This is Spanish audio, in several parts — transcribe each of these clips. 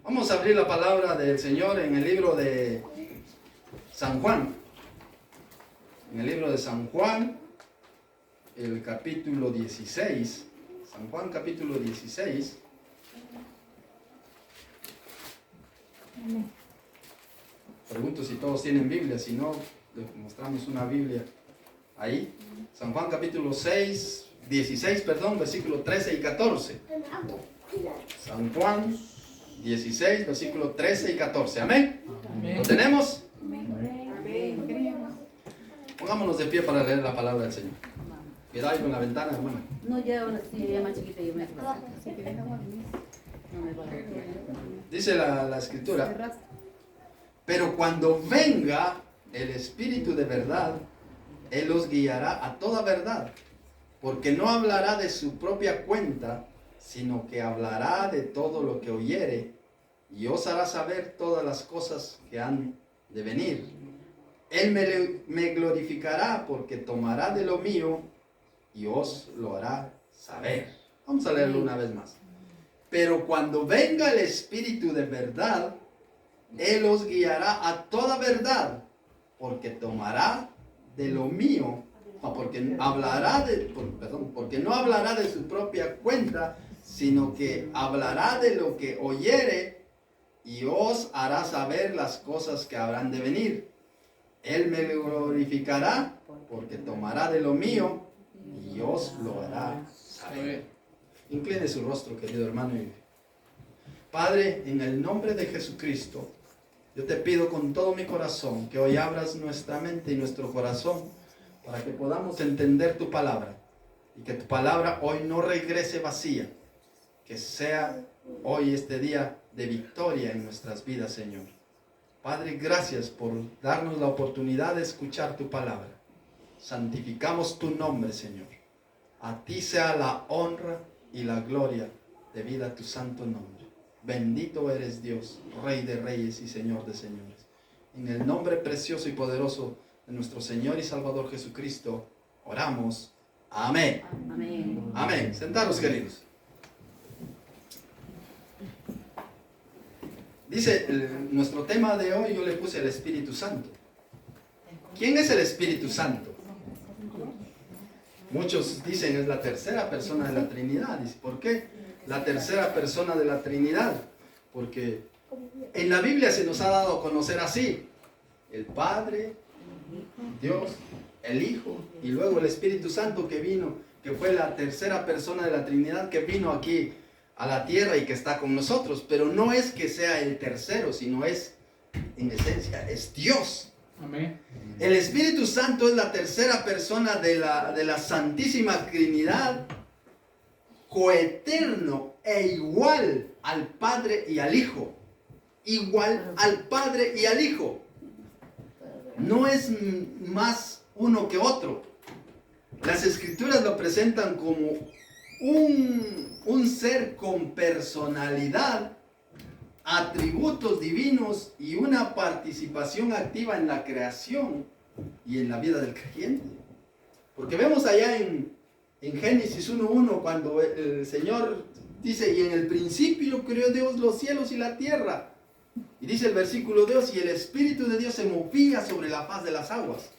Vamos a abrir la palabra del Señor en el libro de San Juan. En el libro de San Juan, el capítulo 16. San Juan, capítulo 16. Pregunto si todos tienen Biblia, si no, les mostramos una Biblia ahí. San Juan, capítulo 16, versículo 13 y 14. San Juan 16, versículo 13 y 14. Amén. Amén. ¿Lo tenemos? Amén. Pongámonos de pie para leer la palabra del Señor. Queda ahí con la ventana, hermano. No, ya si ya más chiquita yo me acuerdo. No me va a Dice la escritura: pero cuando venga el Espíritu de verdad, Él os guiará a toda verdad, porque no hablará de su propia cuenta, sino que hablará de todo lo que oyere, y os hará saber todas las cosas que han de venir. Él me glorificará, porque tomará de lo mío y os lo hará saber. Vamos a leerlo una vez más. Pero cuando venga el Espíritu de verdad, Él os guiará a toda verdad, porque tomará de lo mío, porque no hablará de su propia cuenta, sino que hablará de lo que oyere, y os hará saber las cosas que habrán de venir. Él me glorificará, porque tomará de lo mío y os lo hará saber. Incline su rostro, querido hermano. Padre, en el nombre de Jesucristo, yo te pido con todo mi corazón que hoy abras nuestra mente y nuestro corazón para que podamos entender tu palabra, y que tu palabra hoy no regrese vacía, que sea hoy este día de victoria en nuestras vidas, Señor. Padre, gracias por darnos la oportunidad de escuchar tu palabra. Santificamos tu nombre, Señor. A ti sea la honra y la gloria debido a tu santo nombre. Bendito eres Dios, Rey de reyes y Señor de señores. En el nombre precioso y poderoso de nuestro Señor y Salvador Jesucristo, oramos. Amén. Amén. Amén. Sentaros, queridos. Dice nuestro tema de hoy, yo le puse el Espíritu Santo. ¿Quién es el Espíritu Santo? Muchos dicen es la tercera persona de la Trinidad. ¿Por qué la tercera persona de la Trinidad? Porque en la Biblia se nos ha dado a conocer así: el Padre, Dios, el Hijo y luego el Espíritu Santo que vino, que fue la tercera persona de la Trinidad que vino aquí a la tierra y que está con nosotros. Pero no es que sea el tercero, sino es, en esencia, es Dios. Amén. El Espíritu Santo es la tercera persona de la Santísima Trinidad, coeterno e igual al Padre y al Hijo. Igual al Padre y al Hijo. No es más uno que otro. Las Escrituras lo presentan como un ser con personalidad, atributos divinos y una participación activa en la creación y en la vida del creyente. Porque vemos allá en Génesis 1:1 cuando el Señor dice: y en el principio creó Dios los cielos y la tierra. Y dice el versículo 2: y el Espíritu de Dios se movía sobre la faz de las aguas.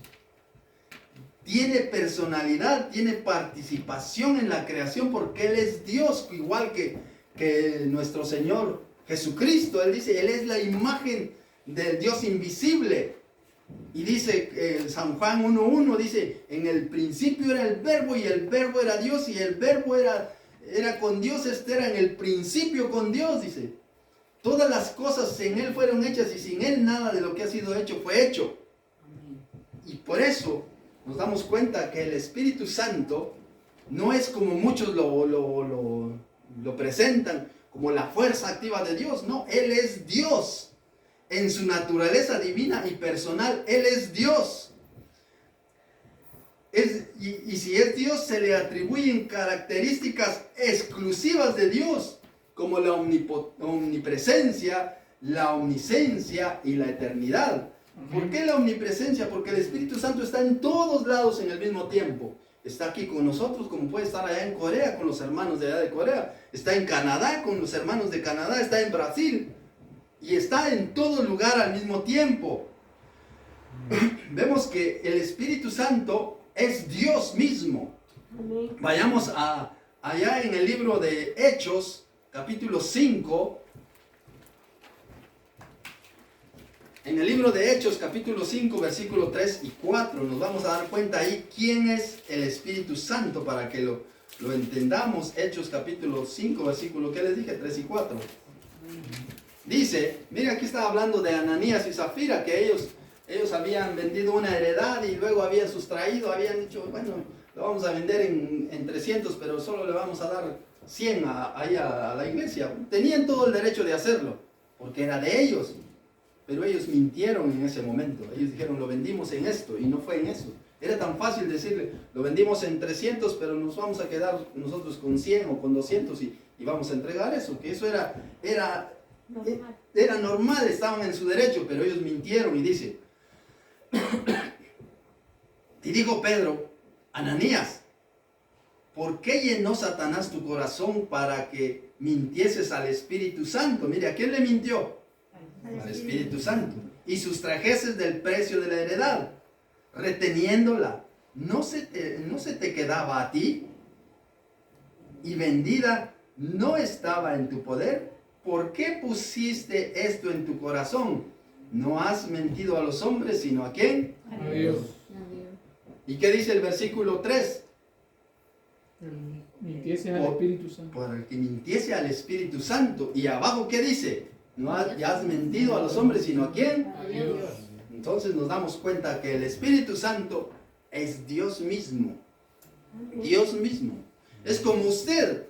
Tiene personalidad, tiene participación en la creación, porque Él es Dios, igual que nuestro Señor Jesucristo. Él dice, Él es la imagen del Dios invisible. Y dice San Juan 1:1, dice: en el principio era el verbo, y el verbo era Dios, y el verbo era con Dios. Era en el principio con Dios, dice. Todas las cosas en Él fueron hechas, y sin Él nada de lo que ha sido hecho fue hecho. Y por eso nos damos cuenta que el Espíritu Santo no es como muchos lo presentan, como la fuerza activa de Dios. No, Él es Dios en su naturaleza divina y personal. Él es Dios. Y si es Dios, se le atribuyen características exclusivas de Dios, como la omnipresencia, la omnisciencia y la eternidad. ¿Por qué la omnipresencia? Porque el Espíritu Santo está en todos lados en el mismo tiempo. Está aquí con nosotros, como puede estar allá en Corea con los hermanos de allá de Corea. Está en Canadá con los hermanos de Canadá. Está en Brasil y está en todo lugar al mismo tiempo. Vemos que el Espíritu Santo es Dios mismo. Vayamos allá en el libro de Hechos, capítulo 5. En el libro de Hechos, capítulo 5, versículo 3 y 4, nos vamos a dar cuenta ahí quién es el Espíritu Santo para que lo entendamos. Hechos, capítulo 5, versículo, ¿qué les dije? 3 y 4. Dice, mira, aquí está hablando de Ananías y Zafira, que ellos habían vendido una heredad y luego habían sustraído, habían dicho, bueno, lo vamos a vender en 300, pero solo le vamos a dar 100 ahí a la iglesia. Tenían todo el derecho de hacerlo, porque era de ellos. Pero ellos mintieron en ese momento. Ellos dijeron, lo vendimos en esto, y no fue en eso. Era tan fácil decirle, lo vendimos en 300, pero nos vamos a quedar nosotros con 100 o con 200 y vamos a entregar eso. Que eso era normal, estaban en su derecho, pero ellos mintieron. Y dice, y dijo Pedro, Ananías, ¿por qué llenó Satanás tu corazón para que mintieses al Espíritu Santo? Mire, ¿a quién le mintió? Al Espíritu Santo. Y sustrajeses del precio de la heredad, reteniéndola. ¿No se te quedaba a ti? Y vendida no estaba en tu poder. ¿Por qué pusiste esto en tu corazón? No has mentido a los hombres, sino ¿a quién? A Dios. ¿Y qué dice el versículo 3? Mintiese al Espíritu Santo. Por el que mintiese al Espíritu Santo. ¿Y abajo qué dice? No has mentido a los hombres, sino ¿a quién? A Dios. Entonces nos damos cuenta que el Espíritu Santo es Dios mismo. Dios mismo. Es como usted.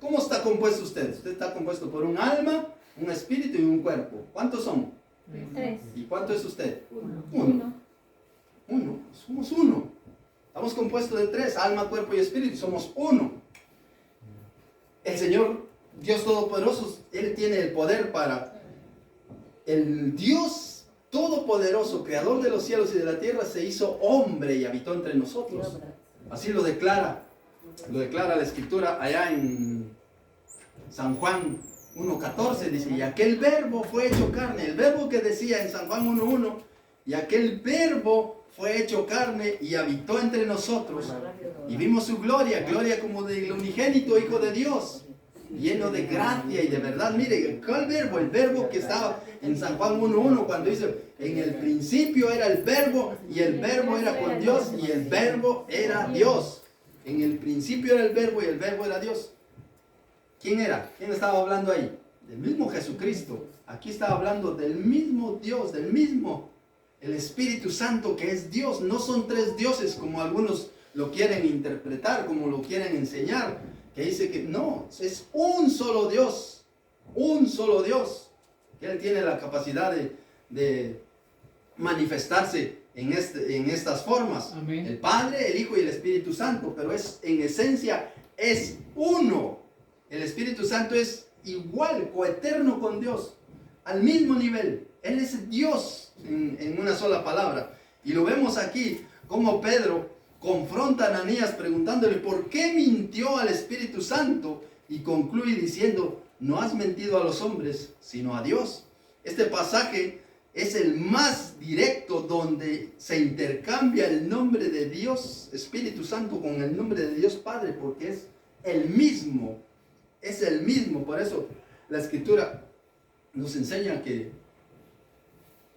¿Cómo está compuesto usted? Usted está compuesto por un alma, un espíritu y un cuerpo. ¿Cuántos son? 3. ¿Y cuánto es usted? 1. Uno. Somos uno. Estamos compuestos de 3, alma, cuerpo y espíritu. Somos uno. El Señor, Dios Todopoderoso, Él tiene el poder para... El Dios Todopoderoso, Creador de los cielos y de la tierra, se hizo hombre y habitó entre nosotros. Así lo declara la Escritura allá en San Juan 1:14. Dice, y aquel verbo fue hecho carne. El verbo que decía en San Juan 1:1, y aquel verbo fue hecho carne y habitó entre nosotros. Y vimos su gloria, gloria como del unigénito Hijo de Dios, lleno de gracia y de verdad. Mire, ¿cuál verbo? El verbo que estaba en San Juan 1:1, cuando dice, en el principio era el verbo, y el verbo era con Dios, y el verbo era Dios. En el principio era el verbo, y el verbo era Dios. ¿Quién era? ¿Quién estaba hablando ahí? Del mismo Jesucristo. Aquí estaba hablando del mismo Dios, del mismo, el Espíritu Santo, que es Dios. No son 3 dioses como algunos lo quieren interpretar, como lo quieren enseñar, que dice que no, es un solo Dios, que Él tiene la capacidad de manifestarse en estas formas. Amén. El Padre, el Hijo y el Espíritu Santo, pero en esencia es uno. El Espíritu Santo es igual, coeterno con Dios, al mismo nivel. Él es Dios en una sola palabra. Y lo vemos aquí, como Pedro confronta a Ananías preguntándole por qué mintió al Espíritu Santo, y concluye diciendo, no has mentido a los hombres, sino a Dios. Este pasaje es el más directo donde se intercambia el nombre de Dios Espíritu Santo con el nombre de Dios Padre, porque es el mismo. Por eso la Escritura nos enseña que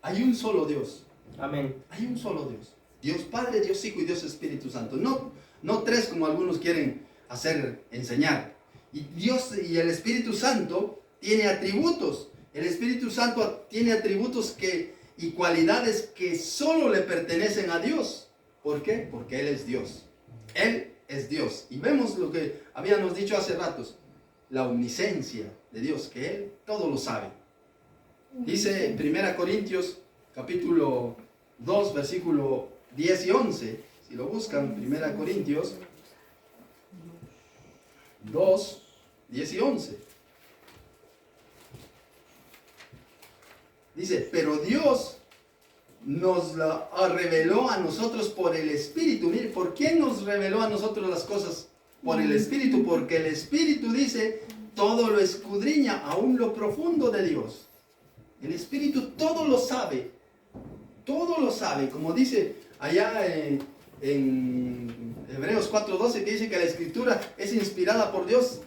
hay un solo Dios. Amén. Hay un solo Dios. Dios Padre, Dios Hijo y Dios Espíritu Santo. No 3 como algunos quieren enseñar. Y Dios y el Espíritu Santo tiene atributos. El Espíritu Santo tiene atributos y cualidades que solo le pertenecen a Dios. ¿Por qué? Porque Él es Dios. Él es Dios. Y vemos lo que habíamos dicho hace ratos. La omnisciencia de Dios, que Él todo lo sabe. Dice en 1 Corintios capítulo 2, versículo 10 y 11. Si lo buscan, 1 Corintios 2, 10 y 11. Dice, pero Dios nos la reveló a nosotros por el Espíritu. Mire, ¿por qué nos reveló a nosotros las cosas? Por el Espíritu. Porque el Espíritu dice, todo lo escudriña, aún lo profundo de Dios. El Espíritu todo lo sabe. Todo lo sabe. Como dice allá en Hebreos 4:12, que dice que la Escritura es inspirada por Dios.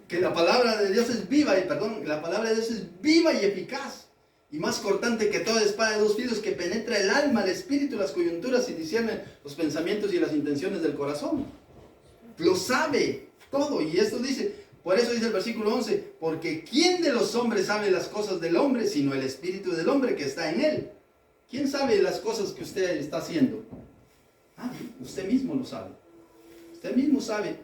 Que la palabra de Dios es viva, la palabra de Dios es viva y eficaz. Y más cortante que toda espada de dos filos, que penetra el alma, el espíritu, las coyunturas y discierne los pensamientos y las intenciones del corazón. Lo sabe todo. Y esto dice, por eso dice el versículo 11, porque ¿quién de los hombres sabe las cosas del hombre, sino el espíritu del hombre que está en él? ¿Quién sabe las cosas que usted está haciendo? Usted mismo lo sabe. Usted mismo sabe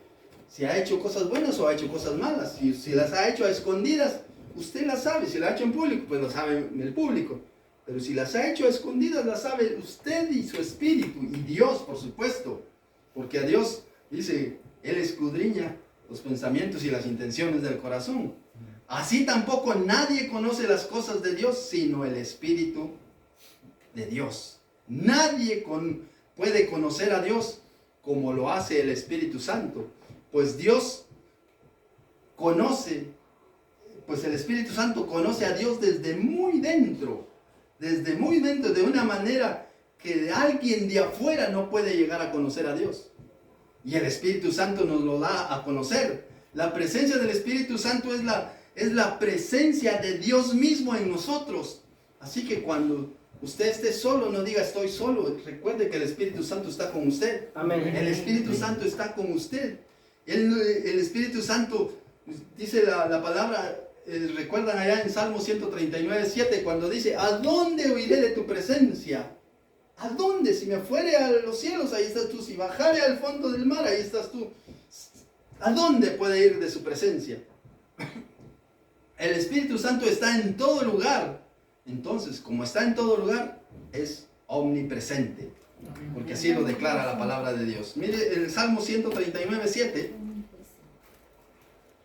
si ha hecho cosas buenas o ha hecho cosas malas. Si las ha hecho a escondidas, usted las sabe. Si las ha hecho en público, pues lo sabe en el público. Pero si las ha hecho a escondidas, las sabe usted y su espíritu. Y Dios, por supuesto. Porque a Dios, dice, Él escudriña los pensamientos y las intenciones del corazón. Así tampoco nadie conoce las cosas de Dios, sino el Espíritu de Dios. Nadie puede conocer a Dios como lo hace el Espíritu Santo. Pues Dios conoce, pues el Espíritu Santo conoce a Dios desde muy dentro, de una manera que alguien de afuera no puede llegar a conocer a Dios. Y el Espíritu Santo nos lo da a conocer. La presencia del Espíritu Santo es la presencia de Dios mismo en nosotros. Así que cuando usted esté solo, no diga estoy solo. Recuerde que el Espíritu Santo está con usted. Amén. El Espíritu Santo está con usted. El Espíritu Santo, dice la palabra, recuerdan allá en Salmo 139:7, cuando dice, ¿a dónde huiré de tu presencia? ¿A dónde? Si me fuere a los cielos, ahí estás tú. Si bajare al fondo del mar, ahí estás tú. ¿A dónde puede ir de su presencia? El Espíritu Santo está en todo lugar. Entonces, como está en todo lugar, es omnipresente. Porque así lo declara la palabra de Dios. Mire el Salmo 139:7.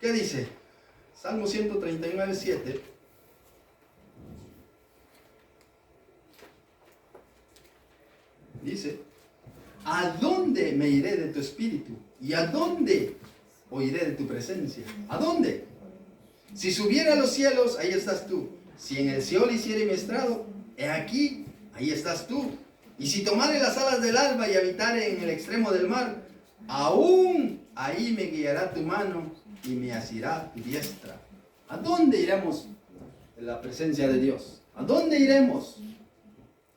¿Qué dice? Salmo 139:7. Dice, ¿a dónde me iré de tu espíritu? ¿Y a dónde oiré de tu presencia? ¿A dónde? Si subiera a los cielos, ahí estás tú. Si en el Seol hiciere mi estrado, he aquí, ahí estás tú. Y si tomare las alas del alba y habitare en el extremo del mar, aún ahí me guiará tu mano y me asirá tu diestra. ¿A dónde iremos en la presencia de Dios? ¿A dónde iremos?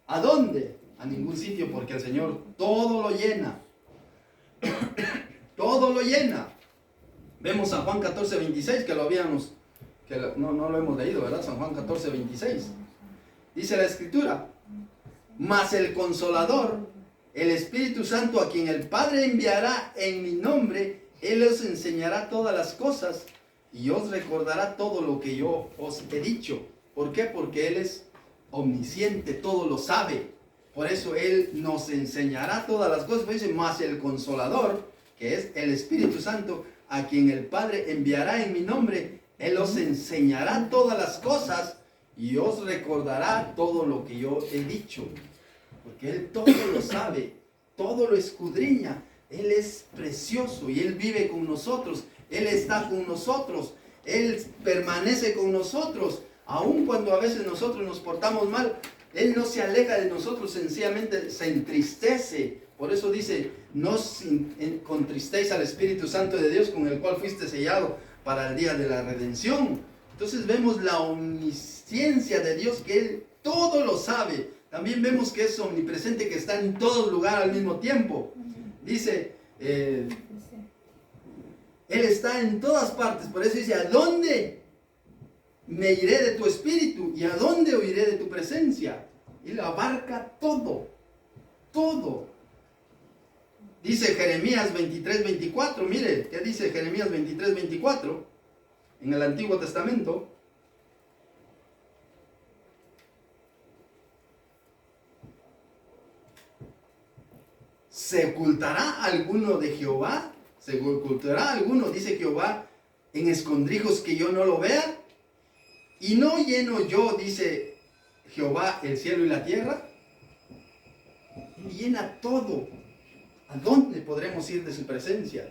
¿A dónde? A ningún sitio, porque el Señor todo lo llena. Todo lo llena. Vemos San Juan 14:26, que lo habíamos, no lo hemos leído, ¿verdad? San Juan 14:26. Dice la Escritura, mas el Consolador, el Espíritu Santo, a quien el Padre enviará en mi nombre, Él os enseñará todas las cosas y os recordará todo lo que yo os he dicho. ¿Por qué? Porque Él es omnisciente, todo lo sabe. Por eso Él nos enseñará todas las cosas. Dice, mas el Consolador, que es el Espíritu Santo, a quien el Padre enviará en mi nombre, Él os enseñará todas las cosas y os recordará todo lo que yo he dicho. Porque Él todo lo sabe, todo lo escudriña. Él es precioso y Él vive con nosotros. Él está con nosotros. Él permanece con nosotros. Aun cuando a veces nosotros nos portamos mal, Él no se aleja de nosotros, sencillamente se entristece. Por eso dice, no contristéis al Espíritu Santo de Dios, con el cual fuiste sellado para el día de la redención. Entonces vemos la omnisciencia de Dios, que Él todo lo sabe. También vemos que es omnipresente, que está en todo lugar al mismo tiempo. Dice, Él está en todas partes. Por eso dice, ¿a dónde me iré de tu espíritu? ¿Y a dónde huiré de tu presencia? Él abarca todo, todo. Dice Jeremías 23:24. Mire, ¿qué dice Jeremías 23:24? En el Antiguo Testamento. ¿Se ocultará alguno de Jehová? ¿Se ocultará alguno, dice Jehová, en escondrijos que yo no lo vea? ¿Y no lleno yo, dice Jehová, el cielo y la tierra? Él llena todo. ¿A dónde podremos ir de su presencia?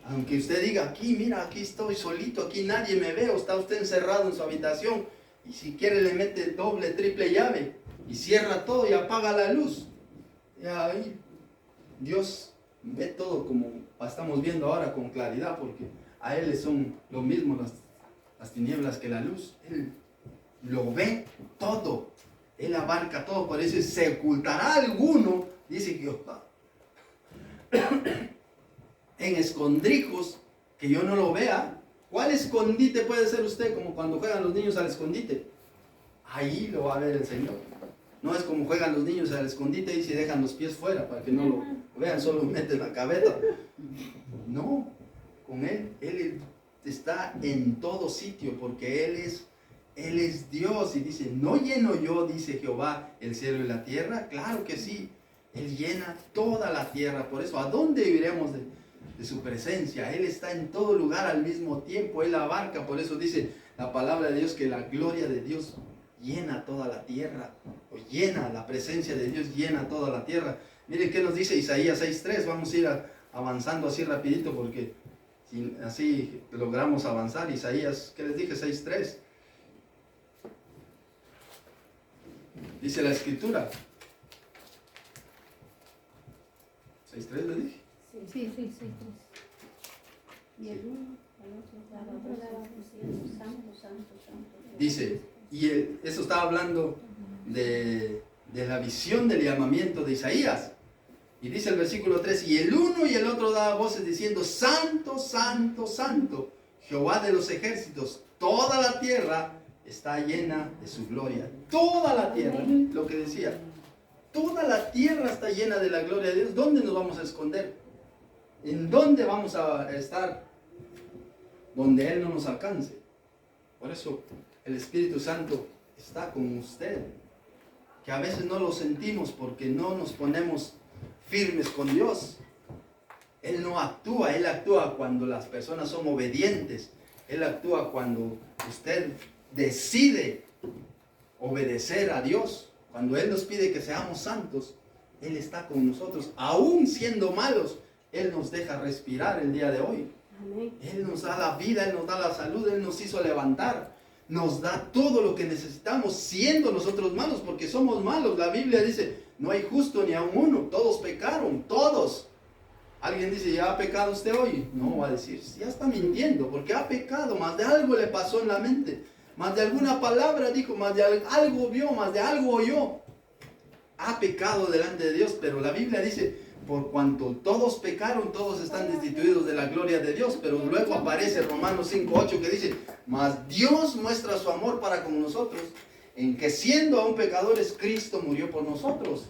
Aunque usted diga, aquí, mira, aquí estoy solito, aquí nadie me ve, o está usted encerrado en su habitación, y si quiere le mete doble, triple llave, y cierra todo y apaga la luz. Y ahí Dios ve todo como estamos viendo ahora con claridad, porque a Él son lo mismo las tinieblas que la luz. Él lo ve todo, Él abarca todo, por eso se ocultará alguno, dice Jehová, en escondrijos que yo no lo vea. ¿Cuál escondite puede ser usted? Como cuando juegan los niños al escondite. Ahí lo va a ver el Señor. No es como juegan los niños al escondite y se dejan los pies fuera para que no lo vean, solo meten la cabeza. No, con Él está en todo sitio, porque Él es Dios. Y dice, ¿no lleno yo, dice Jehová, el cielo y la tierra? Claro que sí, Él llena toda la tierra. Por eso, ¿a dónde iremos de su presencia? Él está en todo lugar al mismo tiempo, Él abarca. Por eso dice la palabra de Dios que la gloria de Dios llena toda la tierra, o llena, la presencia de Dios llena toda la tierra. Miren qué nos dice Isaías 6.3, vamos a ir avanzando así rapidito, porque así logramos avanzar. Isaías, ¿qué les dije? 6.3. Dice la escritura. 6.3 le dije. Sí. Y el uno al otro daba diciendo, santo, santo, santo. Dice, y eso estaba hablando de la visión del llamamiento de Isaías. Y dice el versículo 3, y el uno y el otro daba voces diciendo, santo, santo, santo, Jehová de los ejércitos, toda la tierra está llena de su gloria. Toda la tierra, lo que decía, toda la tierra está llena de la gloria de Dios. ¿Dónde nos vamos a esconder? ¿En dónde vamos a estar? Donde Él no nos alcance. Por eso el Espíritu Santo está con usted, que a veces no lo sentimos porque no nos ponemos firmes con Dios. Él no actúa, Él actúa cuando las personas son obedientes. Él actúa cuando usted decide obedecer a Dios. Cuando Él nos pide que seamos santos, Él está con nosotros. Aún siendo malos, Él nos deja respirar el día de hoy. Amén. Él nos da la vida, Él nos da la salud, Él nos hizo levantar. Nos da todo lo que necesitamos siendo nosotros malos, porque somos malos. La Biblia dice, no hay justo ni aun uno, todos pecaron, todos. Alguien dice, ¿ya ha pecado usted hoy? No, va a decir, ya está mintiendo, porque ha pecado, más de algo le pasó en la mente, más de alguna palabra dijo, más de algo vio, más de algo oyó. Ha pecado delante de Dios, pero la Biblia dice, por cuanto todos pecaron, todos están destituidos de la gloria de Dios. Pero luego aparece Romanos 5.8 que dice, mas Dios muestra su amor para con nosotros, en que siendo aún pecadores, Cristo murió por nosotros.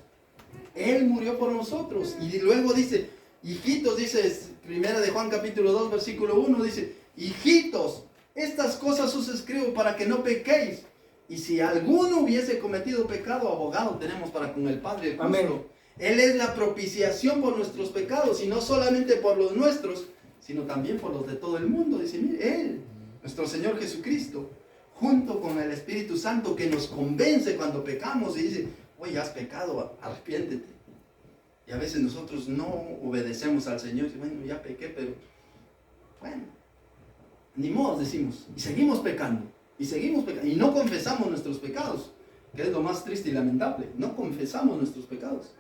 Él murió por nosotros. Y luego dice, hijitos, dice primera de Juan capítulo 2 versículo 1, dice, hijitos, estas cosas os escribo para que no pequéis. Y si alguno hubiese cometido pecado, abogado tenemos para con el Padre el justo. Amén. Él es la propiciación por nuestros pecados, y no solamente por los nuestros, sino también por los de todo el mundo. Dice, mire, Él, nuestro Señor Jesucristo, junto con el Espíritu Santo que nos convence cuando pecamos y dice, oye, has pecado, arrepiéntete. Y a veces nosotros no obedecemos al Señor, y bueno, ya pequé, pero bueno, ni modo decimos, y seguimos pecando, y no confesamos nuestros pecados, que es lo más triste y lamentable. No confesamos nuestros pecados.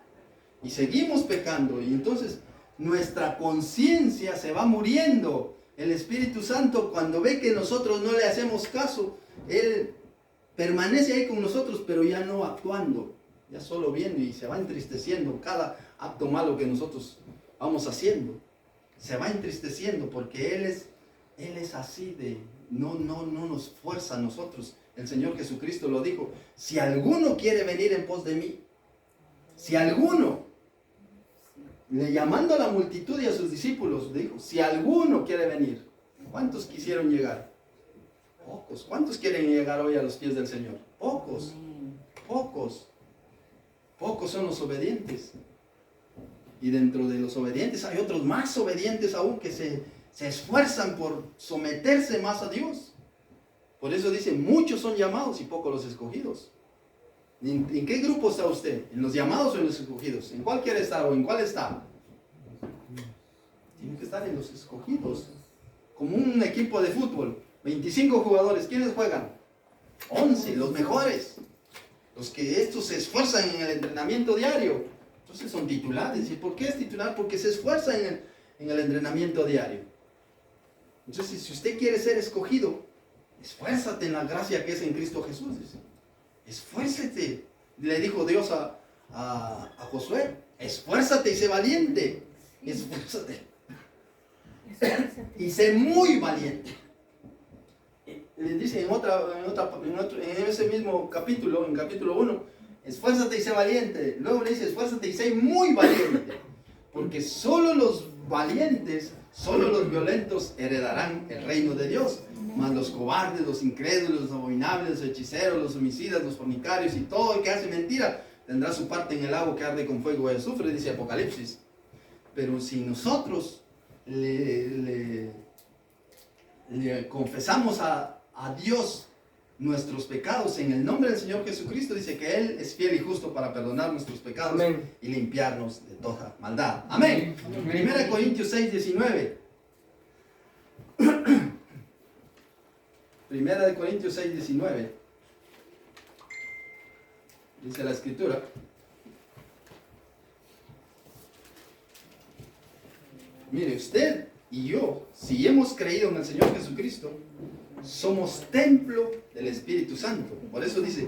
Y seguimos pecando, y entonces nuestra conciencia se va muriendo. El Espíritu Santo, cuando ve que nosotros no le hacemos caso, Él permanece ahí con nosotros, pero ya no actuando, ya solo viendo, y se va entristeciendo cada acto malo que nosotros vamos haciendo. Se va entristeciendo porque Él es así de, no nos fuerza a nosotros. El Señor Jesucristo lo dijo, si alguno quiere venir en pos de mí, si alguno, llamando a la multitud y a sus discípulos, dijo, si alguno quiere venir. ¿Cuántos quisieron llegar? Pocos. ¿Cuántos quieren llegar hoy a los pies del Señor? Pocos. Pocos. Pocos son los obedientes. Y dentro de los obedientes hay otros más obedientes aún que se esfuerzan por someterse más a Dios. Por eso dice, muchos son llamados y pocos los escogidos. ¿En qué grupo está usted? ¿En los llamados o en los escogidos? ¿En cuál quiere estar o en cuál está? Tiene que estar estar en los escogidos. Como un equipo de fútbol, 25 jugadores, ¿quiénes juegan? 11, los mejores. Los que estos se esfuerzan en el entrenamiento diario. Entonces son titulares. ¿Y por qué es titular? Porque se esfuerza en el entrenamiento diario. Entonces, si usted quiere ser escogido, esfuérzate en la gracia que es en Cristo Jesús. Dice. Esfuérzate. Le dijo Dios a Josué, esfuérzate y sé valiente. Esfuérzate. Y sé muy valiente. Le dice en ese mismo capítulo, en capítulo 1, esfuérzate y sé valiente. Luego le dice, esfuérzate y sé muy valiente. Porque solo los valientes, solo los violentos heredarán el reino de Dios. Mas los cobardes, los incrédulos, los abominables, los hechiceros, los homicidas, los fornicarios y todo el que hace mentira tendrá su parte en el lago que arde con fuego y azufre, dice Apocalipsis. Pero si nosotros le confesamos a Dios nuestros pecados en el nombre del Señor Jesucristo, dice que Él es fiel y justo para perdonar nuestros pecados. Amén. Y limpiarnos de toda maldad. Amén. Amén. 1 Corintios 6, 19. 1 Corintios 6, 19. Dice la Escritura. Mire, usted y yo, si hemos creído en el Señor Jesucristo, somos templo del Espíritu Santo. Por eso dice,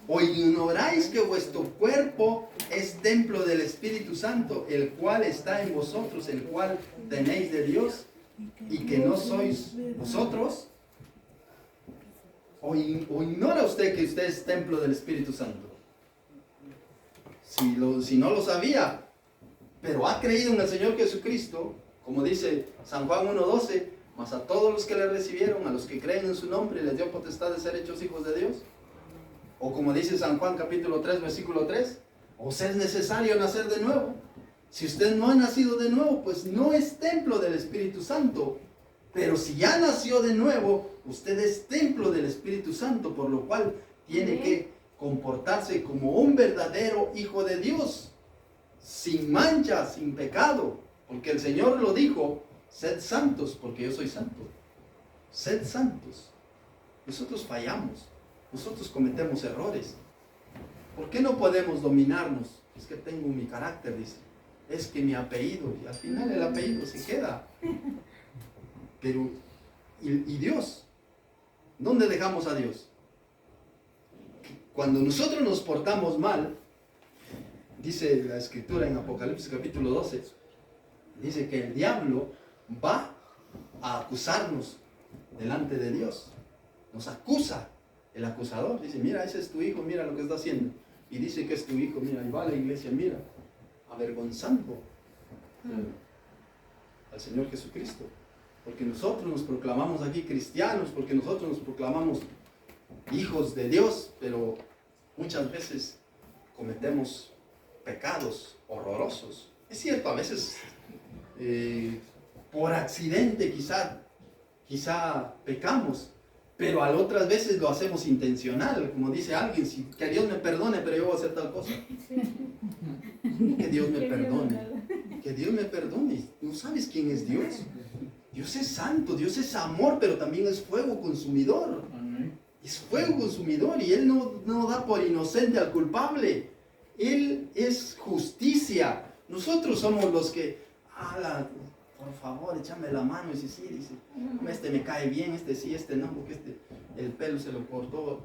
¿o ignoráis que vuestro cuerpo es templo del Espíritu Santo, el cual está en vosotros, el cual tenéis de Dios, y que no sois vosotros? ¿O ignora usted que usted es templo del Espíritu Santo? Si no lo sabía, pero ha creído en el Señor Jesucristo, como dice San Juan 1:12, mas a todos los que le recibieron, a los que creen en su nombre, les dio potestad de ser hechos hijos de Dios. O como dice San Juan capítulo 3, versículo 3, os es necesario nacer de nuevo. Si usted no ha nacido de nuevo, pues no es templo del Espíritu Santo. Pero si ya nació de nuevo, usted es templo del Espíritu Santo, por lo cual tiene que comportarse como un verdadero hijo de Dios, sin mancha, sin pecado, porque el Señor lo dijo, sed santos, porque yo soy santo. Sed santos. Nosotros fallamos, nosotros cometemos errores. ¿Por qué no podemos dominarnos? Es que tengo mi carácter, dice. Es que mi apellido, y al final el apellido se queda. Pero, ¿y Dios? ¿Dónde dejamos a Dios? Cuando nosotros nos portamos mal, dice la Escritura en Apocalipsis capítulo 12, dice que el diablo va a acusarnos delante de Dios. Nos acusa, el acusador dice, mira, ese es tu hijo, mira lo que está haciendo. Y dice que es tu hijo, mira, y va a la iglesia, mira, avergonzando al Señor Jesucristo. Porque nosotros nos proclamamos aquí cristianos, porque nosotros nos proclamamos hijos de Dios, pero muchas veces cometemos pecados horrorosos. Es cierto, a veces por accidente quizá pecamos, pero a otras veces lo hacemos intencional, como dice alguien, que Dios me perdone, pero yo voy a hacer tal cosa. Que Dios me perdone, que Dios me perdone. ¿No sabes quién es Dios? Dios es santo, Dios es amor, pero también es fuego consumidor. Es fuego consumidor y Él no da por inocente al culpable. Él es justicia. Nosotros somos los que, por favor, échame la mano. Y dice, sí, dice, este me cae bien, este sí, este no, porque el pelo se lo cortó.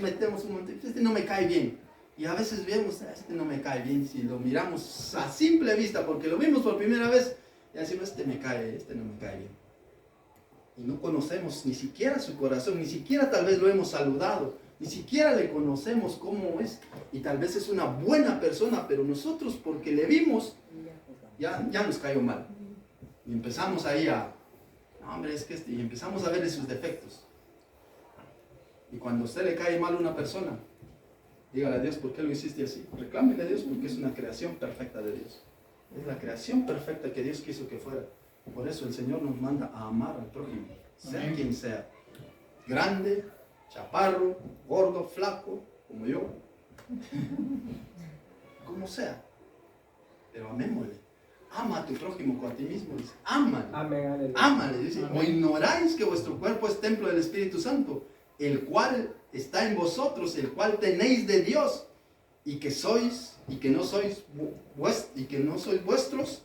Metemos un montón, este no me cae bien. Y a veces vemos, este no me cae bien. Si lo miramos a simple vista, porque lo vimos por primera vez, y decimos, este no me cae bien. Y no conocemos ni siquiera su corazón, ni siquiera tal vez lo hemos saludado, ni siquiera le conocemos cómo es. Y tal vez es una buena persona, pero nosotros porque le vimos, ya nos cayó mal. Y empezamos ahí y empezamos a verle sus defectos. Y cuando a usted le cae mal a una persona, dígale a Dios, ¿por qué lo hiciste así? Reclámele a Dios porque es una creación perfecta de Dios. Es la creación perfecta que Dios quiso que fuera. Por eso el Señor nos manda a amar al prójimo, sea quien sea. Grande, chaparro, gordo, flaco, como yo. Como sea. Pero amémosle. ama a tu prójimo como a ti mismo, dice, ámale. Amén, aleluya. Ámale, dice, Amén. o ignoráis que vuestro cuerpo es templo del Espíritu Santo, el cual está en vosotros, el cual tenéis de Dios, y que sois, y que no sois vuestros,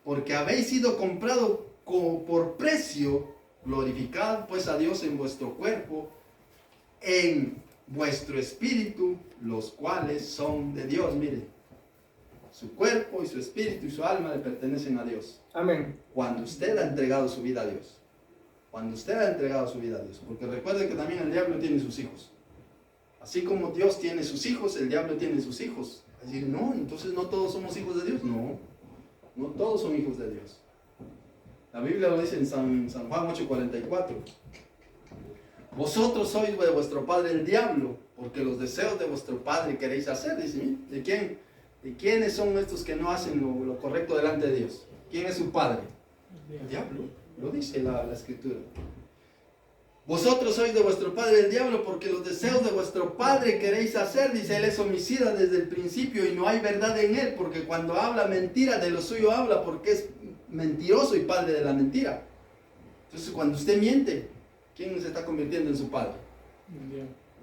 porque habéis sido comprado por precio. Glorificad pues a Dios en vuestro cuerpo, en vuestro espíritu, los cuales son de Dios. Mire, su cuerpo y su espíritu y su alma le pertenecen a Dios. Amén. Cuando usted ha entregado su vida a Dios. Cuando usted ha entregado su vida a Dios. Porque recuerde que también el diablo tiene sus hijos. Así como Dios tiene sus hijos, el diablo tiene sus hijos. Es decir, no, entonces no todos somos hijos de Dios. No, no todos son hijos de Dios. La Biblia lo dice en San Juan 8:44. Vosotros sois de vuestro padre el diablo, porque los deseos de vuestro padre queréis hacer. Dice, ¿de quiénes son estos que no hacen lo correcto delante de Dios? ¿Quién es su padre? El diablo. Lo dice la Escritura. Vosotros sois de vuestro padre el diablo, porque los deseos de vuestro padre queréis hacer. Dice, él es homicida desde el principio y no hay verdad en él, porque cuando habla mentira, de lo suyo habla, porque es mentiroso y padre de la mentira. Entonces, cuando usted miente, ¿quién se está convirtiendo en su padre?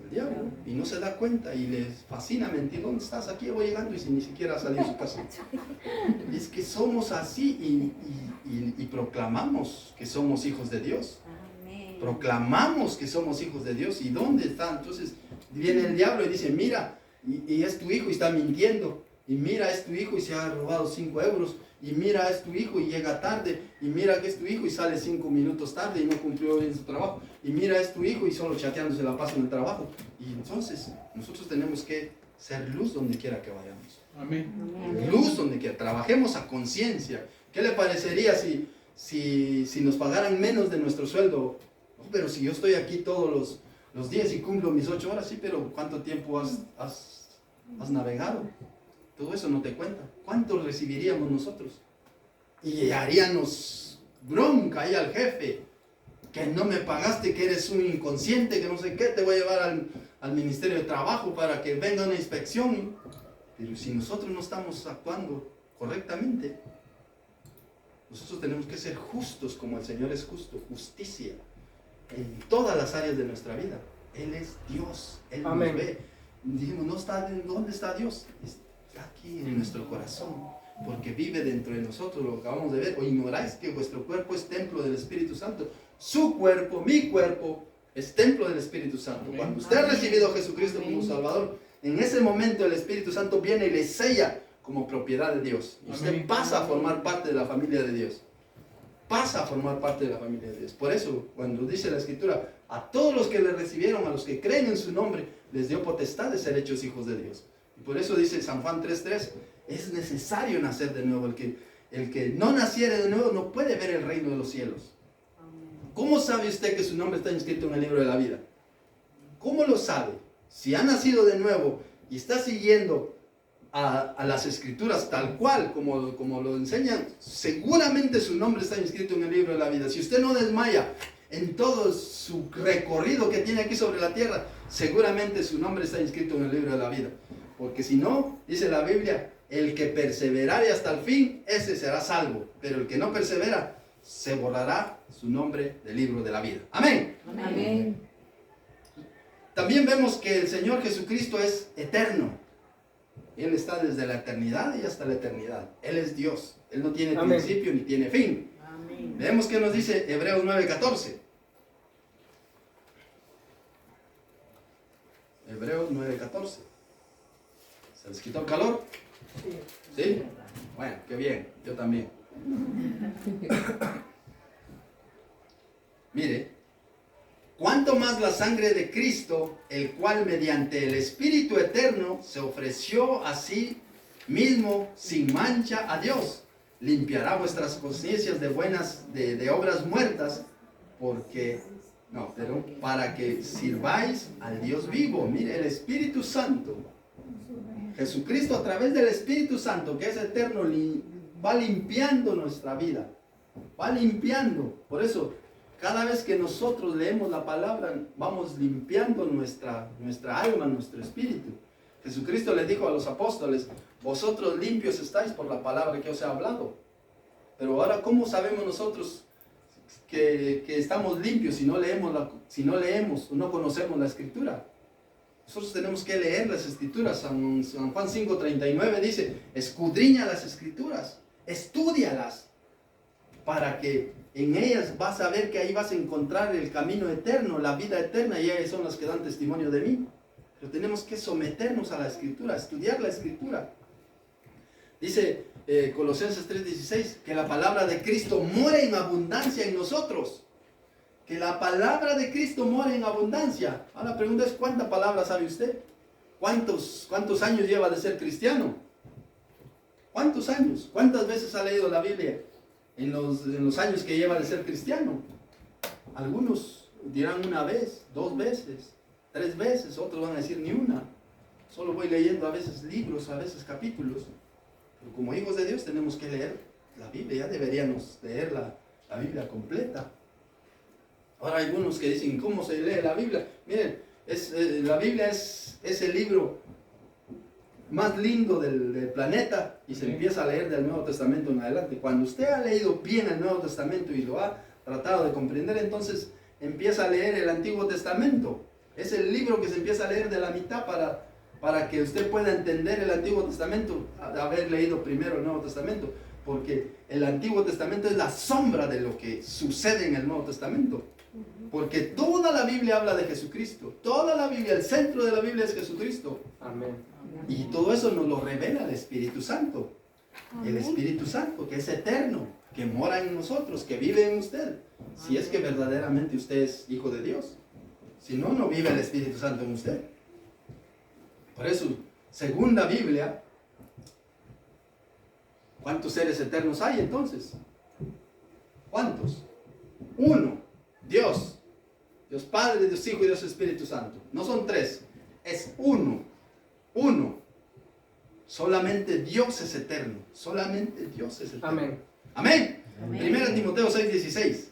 El diablo. Y no se da cuenta y les fascina mentir. ¿Dónde estás? Aquí voy llegando y sin ni siquiera salir de su casa. Es que somos así y proclamamos que somos hijos de Dios. Proclamamos que somos hijos de Dios. ¿Y dónde están? Entonces viene el diablo y dice, mira, y es tu hijo y está mintiendo. Y mira, es tu hijo y se ha robado 5 euros. Y mira, es tu hijo y llega tarde. Y mira que es tu hijo y sale 5 minutos tarde y no cumplió bien su trabajo. Y mira, es tu hijo y solo chateando se la pasa en el trabajo. Y entonces nosotros tenemos que ser luz donde quiera que vayamos. Amén. Luz donde quiera. Trabajemos a conciencia. ¿Qué le parecería si nos pagaran menos de nuestro sueldo? No, pero si yo estoy aquí todos los días y cumplo mis 8 horas, sí, pero ¿cuánto tiempo has navegado? Todo eso no te cuenta. ¿Cuánto recibiríamos nosotros? Y haríamos bronca ahí al jefe. Que no me pagaste, que eres un inconsciente, que no sé qué, te voy a llevar al Ministerio de Trabajo para que venga una inspección. Pero si nosotros no estamos actuando correctamente, nosotros tenemos que ser justos como el Señor es justo. Justicia en todas las áreas de nuestra vida. Él es Dios. Él Amén. nos ve. Dijimos, ¿dónde está Dios? Está aquí en nuestro corazón, porque vive dentro de nosotros, lo acabamos de ver. ¿O ignoráis que vuestro cuerpo es templo del Espíritu Santo? Su cuerpo, mi cuerpo, es templo del Espíritu Santo. Amén. Cuando usted ha recibido a Jesucristo como Salvador, en ese momento el Espíritu Santo viene y le sella como propiedad de Dios. Y usted Amén. pasa a formar parte de la familia de Dios. Pasa a formar parte de la familia de Dios. Por eso, cuando dice la Escritura, a todos los que le recibieron, a los que creen en su nombre, les dio potestad de ser hechos hijos de Dios. Y por eso dice San Juan 3:3, es necesario nacer de nuevo. El que no naciere de nuevo no puede ver el reino de los cielos. ¿Cómo sabe usted que su nombre está inscrito en el libro de la vida? ¿Cómo lo sabe? Si ha nacido de nuevo y está siguiendo a las Escrituras tal cual como lo enseñan, seguramente su nombre está inscrito en el libro de la vida. Si usted no desmaya en todo su recorrido que tiene aquí sobre la tierra, seguramente su nombre está inscrito en el libro de la vida. Porque si no, dice la Biblia, el que perseverare hasta el fin, ese será salvo. Pero el que no persevera, se borrará su nombre del libro de la vida. Amén. Amén. También vemos que el Señor Jesucristo es eterno. Él está desde la eternidad y hasta la eternidad. Él es Dios. Él no tiene Amén. principio ni tiene fin. Amén. Vemos que nos dice Hebreos 9:14. Hebreos 9:14. ¿Se les quitó el calor? ¿Sí? Bueno, qué bien. Yo también. Mire, cuánto más la sangre de Cristo, el cual mediante el Espíritu Eterno se ofreció a sí mismo sin mancha a Dios, limpiará vuestras conciencias de obras muertas, para que sirváis al Dios vivo. Mire, el Espíritu Santo, Jesucristo a través del Espíritu Santo, que es eterno, va limpiando nuestra vida, va limpiando. Por eso, cada vez que nosotros leemos la palabra, vamos limpiando nuestra alma, nuestro espíritu. Jesucristo le dijo a los apóstoles, vosotros limpios estáis por la palabra que os he hablado. Pero ahora, ¿cómo sabemos nosotros que estamos limpios si no leemos o no conocemos la Escritura? Nosotros tenemos que leer las Escrituras. San Juan 5:39 dice, escudriña las Escrituras, estúdialas, para que en ellas vas a ver que ahí vas a encontrar el camino eterno, la vida eterna, y ellas son las que dan testimonio de mí. Pero tenemos que someternos a la Escritura, estudiar la Escritura. Dice Colosenses 3:16, que la palabra de Cristo muere en abundancia en nosotros. Que la palabra de Cristo muere en abundancia. Ahora la pregunta es, ¿cuánta palabra sabe usted? ¿Cuántos años lleva de ser cristiano? ¿Cuántos años? ¿Cuántas veces ha leído la Biblia en los años que lleva de ser cristiano? Algunos dirán una vez, 2 veces, 3 veces, otros van a decir ni una. Solo voy leyendo a veces libros, a veces capítulos. Pero como hijos de Dios tenemos que leer la Biblia, ya deberíamos leer la Biblia completa. Ahora hay algunos que dicen, ¿cómo se lee la Biblia? Miren, la Biblia es el libro más lindo del planeta y se empieza a leer del Nuevo Testamento en adelante. Cuando usted ha leído bien el Nuevo Testamento y lo ha tratado de comprender, entonces empieza a leer el Antiguo Testamento. Es el libro que se empieza a leer de la mitad para que usted pueda entender el Antiguo Testamento, haber leído primero el Nuevo Testamento, porque el Antiguo Testamento es la sombra de lo que sucede en el Nuevo Testamento. Porque toda la Biblia habla de Jesucristo. Toda la Biblia, el centro de la Biblia es Jesucristo. Amén. Y todo eso nos lo revela el Espíritu Santo. El Espíritu Santo, que es eterno, que mora en nosotros, que vive en usted. Si es que verdaderamente usted es hijo de Dios. Si no, no vive el Espíritu Santo en usted. Por eso, según la Biblia, ¿cuántos seres eternos hay entonces? ¿Cuántos? Uno. Dios. Dios Padre, Dios Hijo y Dios Espíritu Santo. No son 3, es uno. Uno. Solamente Dios es eterno. Solamente Dios es eterno. Amén. Amén. Amén. 1 Timoteo 6:16.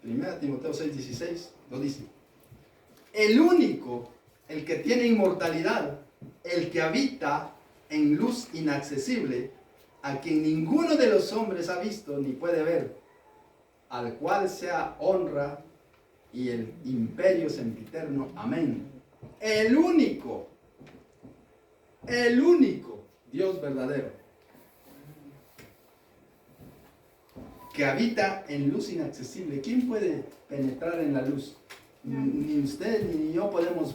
1 Timoteo 6:16 lo dice. El único, el que tiene inmortalidad, el que habita en luz inaccesible, a quien ninguno de los hombres ha visto ni puede ver, al cual sea honra y el imperio sempiterno. Amén. El único Dios verdadero, que habita en luz inaccesible. ¿Quién puede penetrar en la luz? Ni usted ni yo podemos.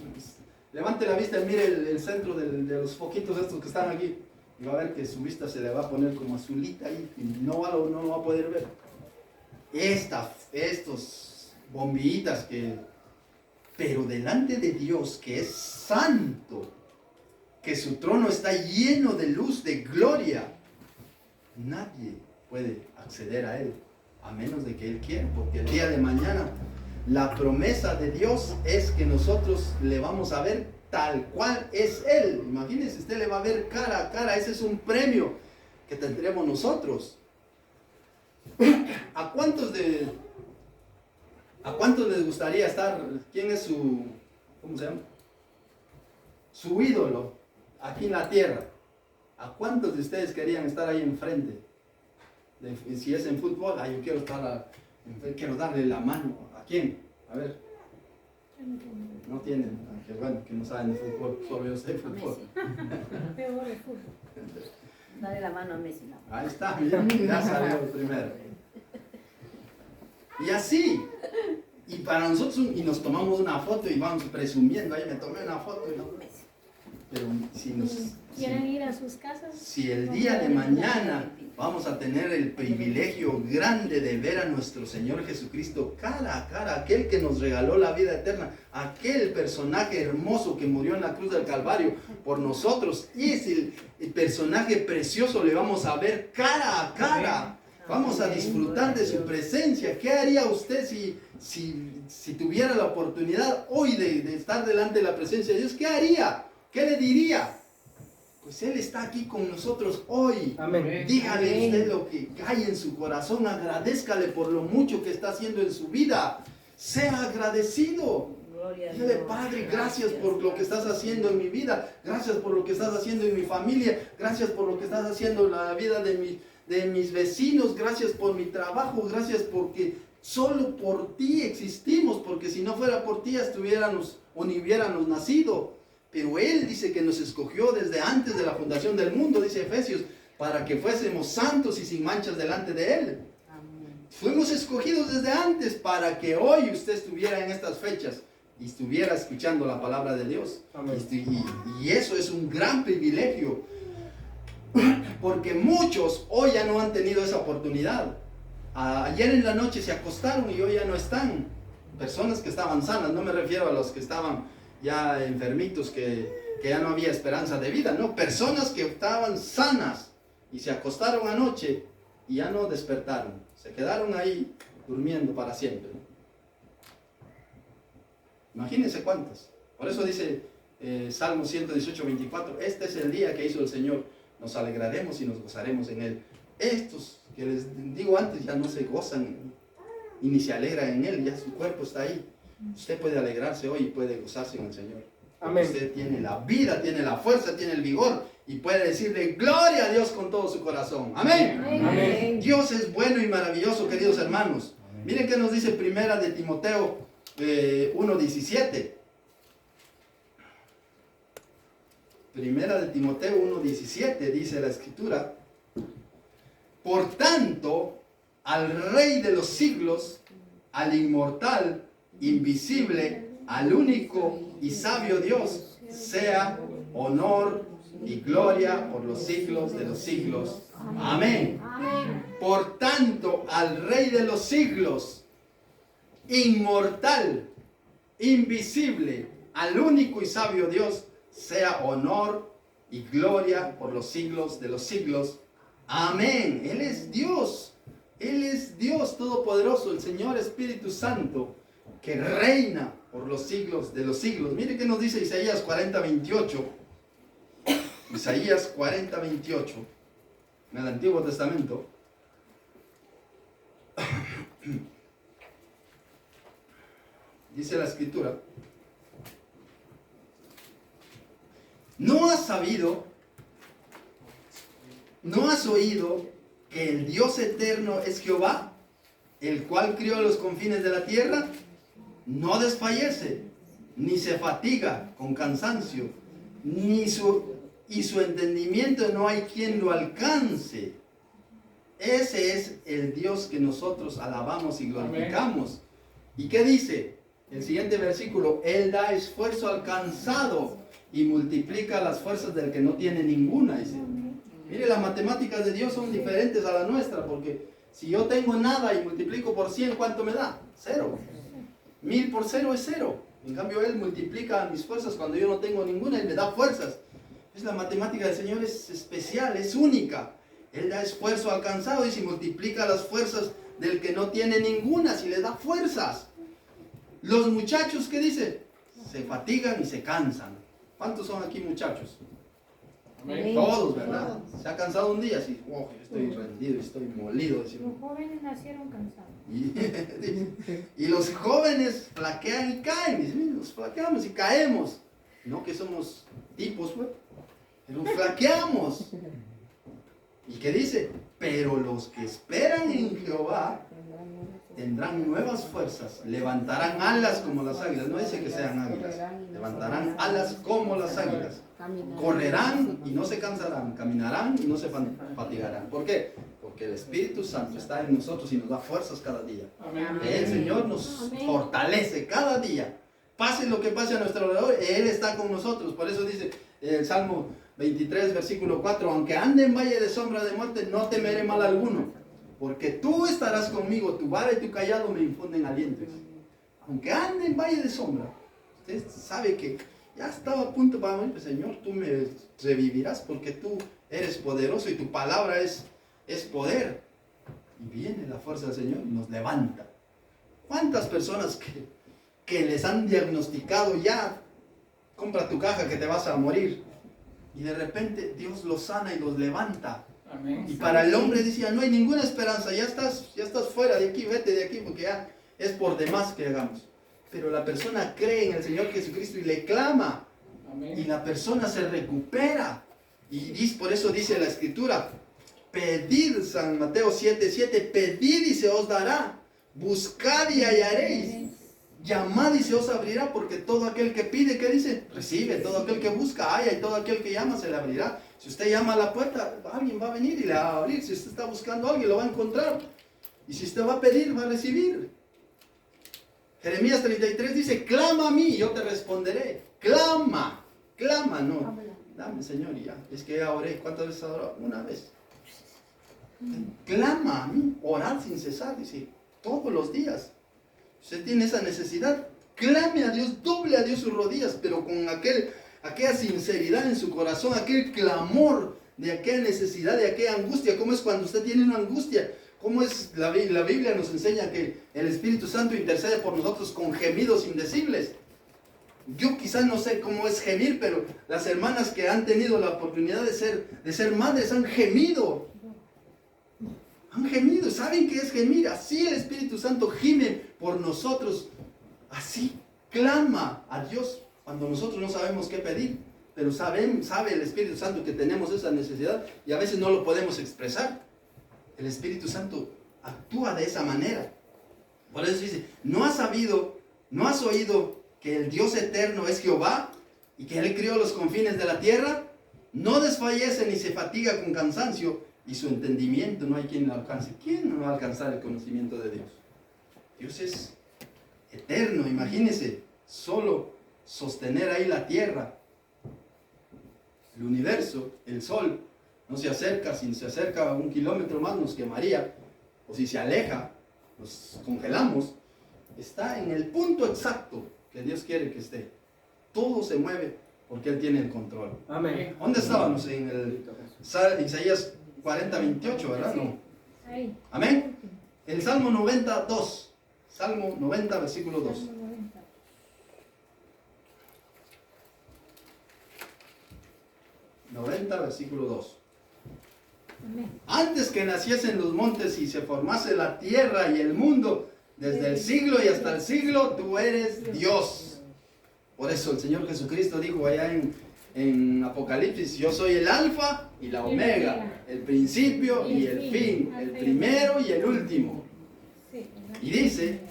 Levante la vista y mire el centro de los foquitos estos que están aquí. Y va a ver que su vista se le va a poner como azulita ahí y no lo va a poder ver. Estos bombillitas pero delante de Dios, que es santo, que su trono está lleno de luz, de gloria, nadie puede acceder a Él, a menos de que Él quiera, porque el día de mañana la promesa de Dios es que nosotros le vamos a ver tal cual es Él. Imagínense, usted le va a ver cara a cara. Ese es un premio que tendremos nosotros. ¿A cuántos les gustaría estar? ¿Quién es cómo se llama? Su ídolo aquí en la tierra. ¿A cuántos de ustedes querían estar ahí enfrente? Si es en fútbol, yo quiero quiero darle la mano. ¿A quién? A ver. No tienen, que bueno, que no saben de fútbol, solo yo sé de fútbol. Peor de fútbol. Dale la mano a Messi, ¿no? Ahí está, ya salió el primero. Y así, y para nosotros, y nos tomamos una foto y vamos presumiendo, ahí me tomé una foto y no. Pero ¿Quieren ir a sus casas? si el día de mañana vamos a tener el privilegio grande de ver a nuestro Señor Jesucristo cara a cara, aquel que nos regaló la vida eterna, aquel personaje hermoso que murió en la cruz del Calvario por nosotros, y es el personaje precioso, le vamos a ver cara a cara, vamos a disfrutar de su presencia. ¿Qué haría usted si tuviera la oportunidad hoy de estar delante de la presencia de Dios? ¿Qué haría? ¿Qué le diría? Pues Él está aquí con nosotros hoy. Amén. Dígale usted lo que hay en su corazón. Agradézcale por lo mucho que está haciendo en su vida. Sea agradecido. Dile, Padre, gracias por lo que estás haciendo en mi vida. Gracias por lo que estás haciendo en mi familia. Gracias por lo que estás haciendo en la vida de mis vecinos. Gracias por mi trabajo. Gracias porque solo por ti existimos. Porque si no fuera por ti, estuviéramos o ni hubiéramos nacido. Pero Él dice que nos escogió desde antes de la fundación del mundo, dice Efesios, para que fuésemos santos y sin manchas delante de Él. Fuimos escogidos desde antes para que hoy usted estuviera en estas fechas y estuviera escuchando la palabra de Dios. Y eso es un gran privilegio, porque muchos hoy ya no han tenido esa oportunidad. Ayer en la noche se acostaron y hoy ya no están. Personas que estaban sanas, no me refiero a los que estaban ya enfermitos, que ya no había esperanza de vida, no, personas que estaban sanas y se acostaron anoche y ya no despertaron. Se quedaron ahí durmiendo para siempre. Imagínense cuántas. Por eso dice Salmo 118, 24, este es el día que hizo el Señor. Nos alegraremos y nos gozaremos en Él. Estos que les digo antes ya no se gozan y ni se alegran en Él. Ya su cuerpo está ahí. Usted puede alegrarse hoy y puede gozarse en el Señor. Amén. Usted tiene la vida, tiene la fuerza, tiene el vigor y puede decirle gloria a Dios con todo su corazón. Amén. Amén. Dios es bueno y maravilloso, queridos hermanos. Amén. Miren qué nos dice Primera de Timoteo 1:17. Primera de Timoteo 1:17 dice la Escritura: por tanto, al Rey de los siglos, al inmortal, invisible, al único y sabio Dios, sea honor y gloria por los siglos de los siglos. Amén. Amén. Por tanto, al Rey de los siglos, inmortal, invisible, al único y sabio Dios, sea honor y gloria por los siglos de los siglos. Amén. Él es Dios. Él es Dios Todopoderoso, el Señor Espíritu Santo, que reina por los siglos de los siglos. Mire qué nos dice Isaías 40:28. Isaías 40:28, en el Antiguo Testamento. Dice la Escritura: ¿no has sabido, no has oído que el Dios eterno es Jehová, el cual crió los confines de la tierra? No desfallece, ni se fatiga con cansancio, y su entendimiento no hay quien lo alcance. Ese es el Dios que nosotros alabamos y glorificamos. Amén. ¿Y qué dice? El siguiente versículo: Él da esfuerzo al cansado y multiplica las fuerzas del que no tiene ninguna. Dice. Mire, las matemáticas de Dios son diferentes a la nuestra, porque si yo tengo nada y multiplico por 100, ¿cuánto me da? 0. 1000 por 0 es 0. En cambio, Él multiplica mis fuerzas cuando yo no tengo ninguna y me da fuerzas. Es la matemática del Señor, es especial, es única. Él da esfuerzo al cansado y si multiplica las fuerzas del que no tiene ninguna, si le da fuerzas. Los muchachos, ¿qué dice? Se fatigan y se cansan. ¿Cuántos son aquí muchachos? Amén. Todos, ¿verdad? Todos. Se ha cansado un día, así, oh, estoy rendido, estoy molido. Decimos. Los jóvenes nacieron cansados. Y los jóvenes flaquean y caen. Dicen, nos flaqueamos y caemos. No que somos tipos, pues, pero flaqueamos. ¿Y qué dice? Pero los que esperan en Jehová tendrán nuevas fuerzas, levantarán alas como las águilas. No dice que sean águilas, levantarán alas como las águilas. Correrán y no se cansarán, caminarán y no se fatigarán. ¿Por qué? Porque el Espíritu Santo está en nosotros y nos da fuerzas cada día. Amén. El Señor nos fortalece cada día. Pase lo que pase a nuestro alrededor, Él está con nosotros. Por eso dice el Salmo 23, versículo 4: aunque ande en valle de sombra de muerte, no temeré mal alguno, porque tú estarás conmigo, tu vara y tu callado me infunden aliento. Aunque ande en valle de sombra, usted sabe que ya estaba a punto para morir. Señor, tú me revivirás porque tú eres poderoso y tu palabra es poder. Y viene la fuerza del Señor y nos levanta. ¿Cuántas personas que les han diagnosticado ya, compra tu caja que te vas a morir? Y de repente Dios los sana y los levanta. Amén. Y para el hombre decía, no hay ninguna esperanza, ya estás fuera de aquí, vete de aquí, porque ya es por demás que hagamos. pero la persona cree en el Señor Jesucristo y le clama. Amén. Y la persona se recupera. Y por eso dice la Escritura, pedid, San Mateo 7:7, pedid y se os dará, buscad y hallaréis, llamad y se os abrirá, porque todo aquel que pide, ¿qué dice? Recibe, todo aquel que busca, halla, y todo aquel que llama se le abrirá. Si usted llama a la puerta, alguien va a venir y le va a abrir. Si usted está buscando a alguien, lo va a encontrar. Y si usted va a pedir, va a recibir. Jeremías 33 dice, clama a mí y yo te responderé. Clama, no. Dame, Señor, y ya. Es que ya oré. ¿Cuántas veces oró? Una vez. Clama a mí, orar sin cesar, dice, todos los días. Usted tiene esa necesidad, clame a Dios, doble a Dios sus rodillas, pero con aquella sinceridad en su corazón, aquel clamor de aquella necesidad, de aquella angustia. ¿Cómo es cuando usted tiene una angustia? ¿Cómo es? La Biblia nos enseña que el Espíritu Santo intercede por nosotros con gemidos indecibles. Yo quizás no sé cómo es gemir, pero las hermanas que han tenido la oportunidad de ser madres han gemido. Han gemido, ¿saben qué es gemir? Así el Espíritu Santo gime por nosotros. Así clama a Dios cuando nosotros no sabemos qué pedir. Pero sabe el Espíritu Santo que tenemos esa necesidad y a veces no lo podemos expresar. El Espíritu Santo actúa de esa manera. Por eso dice, ¿no has oído que el Dios eterno es Jehová y que Él crió los confines de la tierra? No desfallece ni se fatiga con cansancio y su entendimiento no hay quien lo alcance. ¿Quién no va a alcanzar el conocimiento de Dios? Dios es eterno, imagínense, solo sostener ahí la tierra, el universo, el sol, no se acerca, si se acerca 1 kilómetro más nos quemaría, o si se aleja, nos congelamos. Está en el punto exacto que Dios quiere que esté. Todo se mueve porque Él tiene el control. Amén. ¿Dónde estábamos? En el Isaías 40:28, ¿verdad? No. Ahí. Amén. El Salmo 92. Salmo 90, versículo 2. Salmo 90. 90, versículo 2. Amén. Antes que naciesen los montes y se formase la tierra y el mundo, desde el siglo y hasta el siglo, tú eres Dios. Por eso el Señor Jesucristo dijo allá en Apocalipsis, yo soy el alfa y la omega, el principio y el fin, el primero y el último. Sí. Y dice,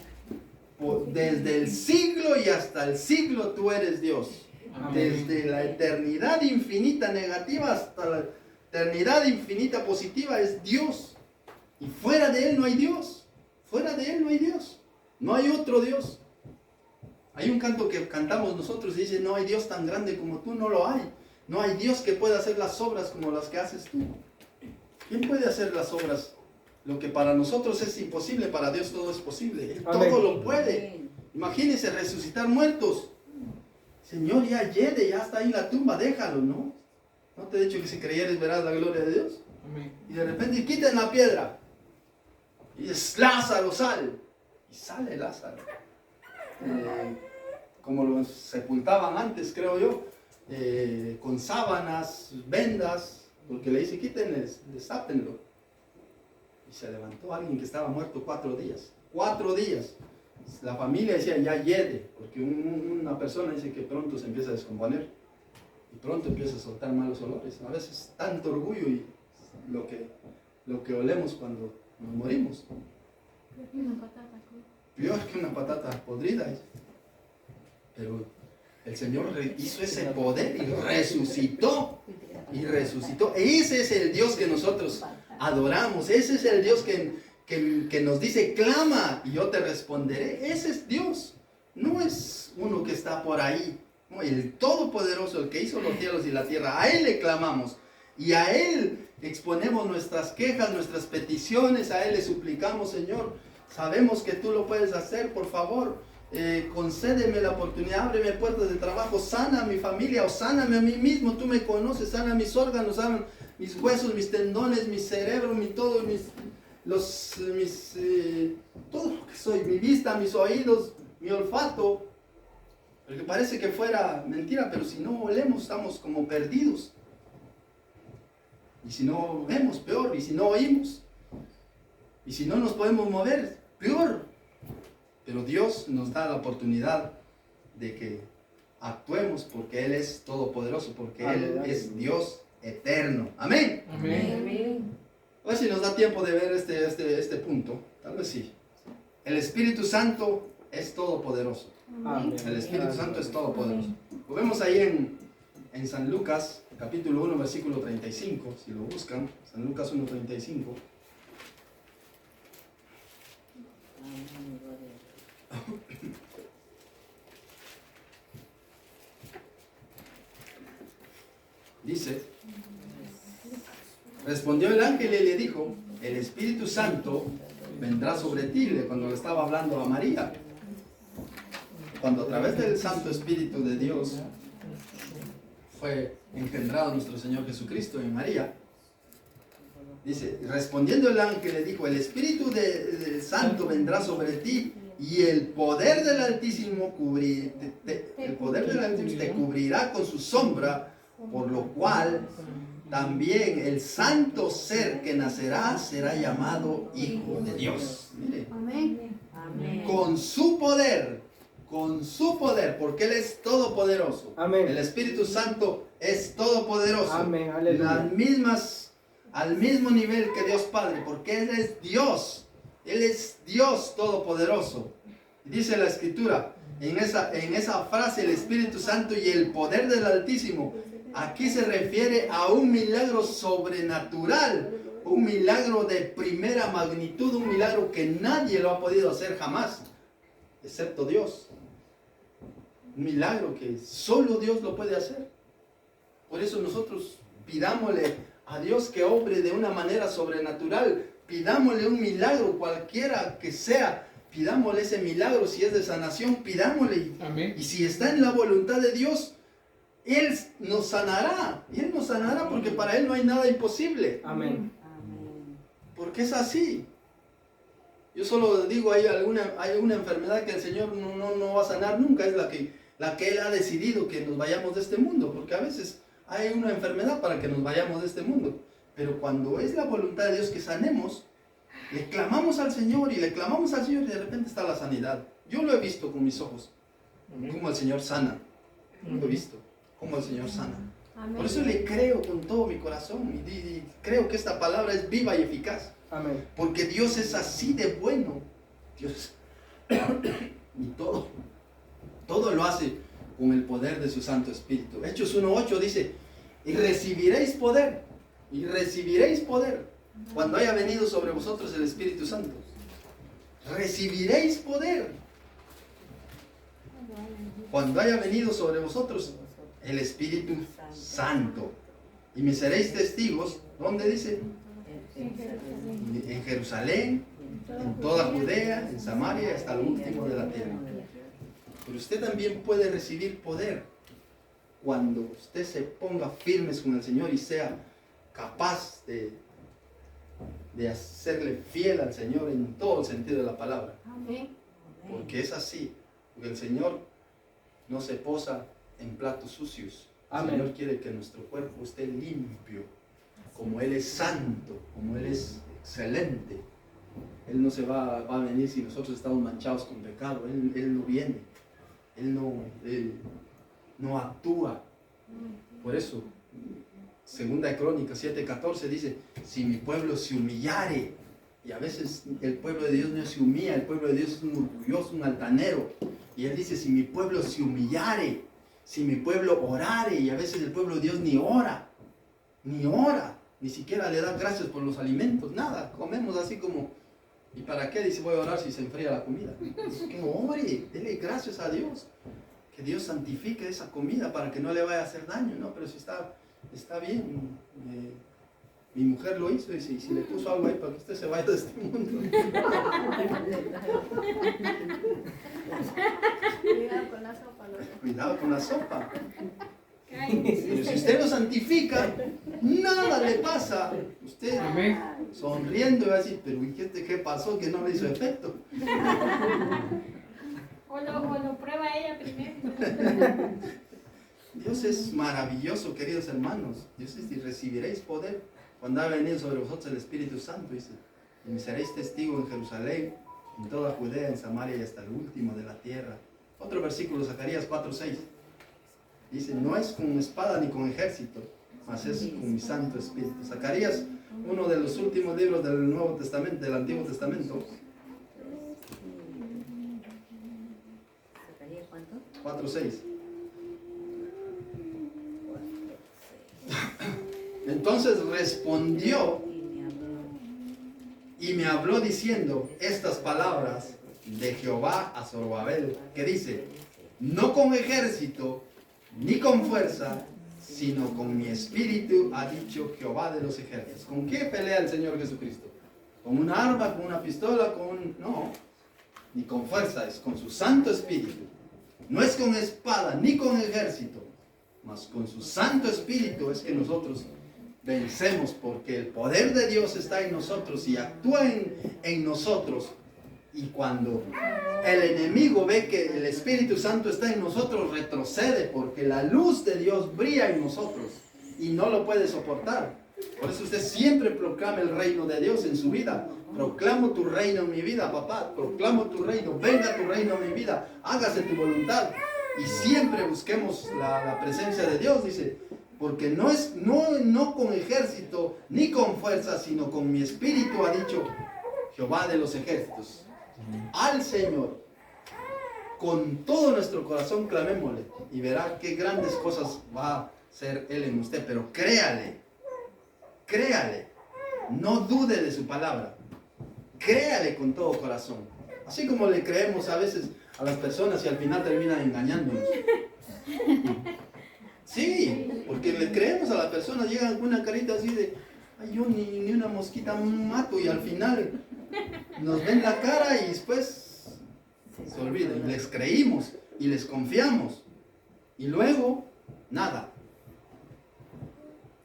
desde el siglo y hasta el siglo tú eres Dios. Desde la eternidad infinita negativa hasta la eternidad infinita positiva es Dios. Y fuera de Él no hay Dios. Fuera de Él no hay Dios. No hay otro Dios. Hay un canto que cantamos nosotros y dice, no hay Dios tan grande como tú, no lo hay. No hay Dios que pueda hacer las obras como las que haces tú. ¿Quién puede hacer las obras? Lo que para nosotros es imposible, para Dios todo es posible. Él todo lo puede. Imagínense resucitar muertos. Señor, ya llegue, ya está ahí la tumba, déjalo, ¿no? ¿No te he dicho que si creyeres verás la gloria de Dios? Amén. Y de repente quiten la piedra. Y es Lázaro, sal. Y sale Lázaro. Como los sepultaban antes, creo yo, con sábanas, vendas, porque le dice quítenles, desápenlo. Y se levantó alguien que estaba muerto 4 días. 4 días. La familia decía ya hiede, porque una persona dice que pronto se empieza a descomponer y pronto empieza a soltar malos olores. A veces tanto orgullo y lo que olemos cuando nos morimos. Peor que una patata podrida. Pero el Señor hizo ese poder y resucitó. Y resucitó. Ese es el Dios que nosotros adoramos. Ese es el Dios que nos dice, clama y yo te responderé. Ese es Dios. No es uno que está por ahí. No, el Todopoderoso, el que hizo los cielos y la tierra. A Él le clamamos. Y a Él exponemos nuestras quejas, nuestras peticiones. A Él le suplicamos, Señor. Sabemos que tú lo puedes hacer, por favor. Concédeme la oportunidad, ábreme puertas de trabajo, sana a mi familia o sáname a mí mismo, tú me conoces, sana mis órganos, sana mis huesos, mis tendones, mi cerebro, todo lo que soy, mi vista, mis oídos, mi olfato. Porque parece que fuera mentira, pero si no olemos estamos como perdidos. Y si no vemos, peor, y si no oímos, y si no nos podemos mover, peor. Pero Dios nos da la oportunidad de que actuemos porque Él es todopoderoso, porque Él es Dios eterno. Amén. Amén. A ver si nos da tiempo de ver este punto. Tal vez sí. El Espíritu Santo es todopoderoso. Amén. El Espíritu Santo es todopoderoso. Lo vemos ahí en San Lucas, capítulo 1, versículo 35, si lo buscan. San Lucas 1, 35. Dice, respondió el ángel y le dijo, el Espíritu Santo vendrá sobre ti, cuando le estaba hablando a María. Cuando a través del Santo Espíritu de Dios fue engendrado nuestro Señor Jesucristo en María. Dice, respondiendo el ángel le dijo, el Espíritu del Santo vendrá sobre ti y el poder del Altísimo te cubrirá con su sombra, por lo cual también el santo ser que nacerá será llamado Hijo de Dios. Mire, Amén. con su poder, porque Él es todopoderoso. Amén. El Espíritu Santo es todopoderoso. Amén. Aleluya. Al mismo nivel que Dios Padre, porque Él es Dios. Él es Dios todopoderoso. Dice la Escritura, en esa frase, el Espíritu Santo y el poder del Altísimo, aquí se refiere a un milagro sobrenatural, un milagro de primera magnitud, un milagro que nadie lo ha podido hacer jamás, excepto Dios. Un milagro que solo Dios lo puede hacer. Por eso nosotros pidámosle a Dios que obre de una manera sobrenatural, pidámosle un milagro cualquiera que sea, pidámosle ese milagro, si es de sanación, pidámosle. Amén. Y si está en la voluntad de Dios, Él nos sanará. Y Él nos sanará porque para Él no hay nada imposible. Amén. Porque es así. Yo solo digo, hay alguna enfermedad que el Señor no va a sanar nunca. Es la que Él ha decidido que nos vayamos de este mundo. Porque a veces hay una enfermedad para que nos vayamos de este mundo. Pero cuando es la voluntad de Dios que sanemos, le clamamos al Señor y le clamamos al Señor y de repente está la sanidad. Yo lo he visto con mis ojos. Como el Señor sana. Lo he visto. Como el Señor sana. Amén. Por eso le creo con todo mi corazón y creo que esta palabra es viva y eficaz. Amén. Porque Dios es así de bueno. Dios y todo lo hace con el poder de su Santo Espíritu. Hechos 1:8 dice, y recibiréis poder cuando haya venido sobre vosotros el Espíritu Santo. Recibiréis poder cuando haya venido sobre vosotros el Espíritu Santo. Y me seréis testigos, ¿dónde dice? En Jerusalén, en toda Judea, en Samaria y hasta lo último de la tierra. Pero usted también puede recibir poder cuando usted se ponga firmes con el Señor y sea capaz de hacerle fiel al Señor en todo el sentido de la palabra. Porque es así. Porque el Señor no se posa en platos sucios. El Amén. Señor quiere que nuestro cuerpo esté limpio. Como Él es santo, como Él es excelente. Él no se va a venir si nosotros estamos manchados con pecado. Él no viene. Él no actúa. Por eso, 2 Crónicas 7:14 dice, si mi pueblo se humillare, y a veces el pueblo de Dios no se humilla, el pueblo de Dios es un orgulloso, un altanero, y Él dice, si mi pueblo se humillare, si mi pueblo orare, y a veces el pueblo de Dios ni ora, ni siquiera le da gracias por los alimentos, nada, comemos así como, ¿y para qué? Dice, voy a orar si se enfría la comida. Que ore, dele gracias a Dios, que Dios santifique esa comida para que no le vaya a hacer daño, ¿no? Pero si está bien, mi mujer lo hizo y si le puso algo ahí para que usted se vaya de este mundo. Cuidado con la sopa. Pero si usted lo santifica, nada le pasa. Usted Amén. sonriendo va a decir, pero ¿qué pasó? Que no me hizo efecto. O lo prueba ella primero. Dios es maravilloso, queridos hermanos. Dios dice, y recibiréis poder cuando ha venido sobre vosotros el Espíritu Santo. Dice, y me seréis testigo en Jerusalén, en toda Judea, en Samaria y hasta el último de la tierra. Otro versículo, Zacarías 4:6. Dice, no es con espada ni con ejército, mas es con mi Santo Espíritu. Zacarías, uno de los últimos libros del Nuevo Testamento, del Antiguo Testamento. ¿Zacarías cuánto? 4:6. Entonces respondió y me habló diciendo estas palabras de Jehová a Zorobabel, que dice, no con ejército ni con fuerza, sino con mi espíritu, ha dicho Jehová de los ejércitos. ¿Con qué pelea el Señor Jesucristo? ¿Con una arma, con una pistola, No, ni con fuerza, es con su Santo Espíritu. No es con espada ni con ejército, mas con su Santo Espíritu es que nosotros vencemos, porque el poder de Dios está en nosotros y actúa en nosotros. Y cuando el enemigo ve que el Espíritu Santo está en nosotros, retrocede, porque la luz de Dios brilla en nosotros y no lo puede soportar. Por eso usted siempre proclama el reino de Dios en su vida. Proclamo tu reino en mi vida, papá. Proclamo tu reino. Venga tu reino en mi vida. Hágase tu voluntad. Y siempre busquemos la presencia de Dios, dice. Porque no con ejército ni con fuerza, sino con mi espíritu, ha dicho Jehová de los ejércitos. Al Señor, con todo nuestro corazón clamémosle y verá qué grandes cosas va a hacer Él en usted. Pero créale, no dude de su palabra, créale con todo corazón. Así como le creemos a veces a las personas y al final terminan engañándonos. Sí, porque le creemos a la persona, llegan con una carita así de, ay, yo ni una mosquita mato, y al final nos ven la cara y después se olvidan. Les creímos y les confiamos y luego nada.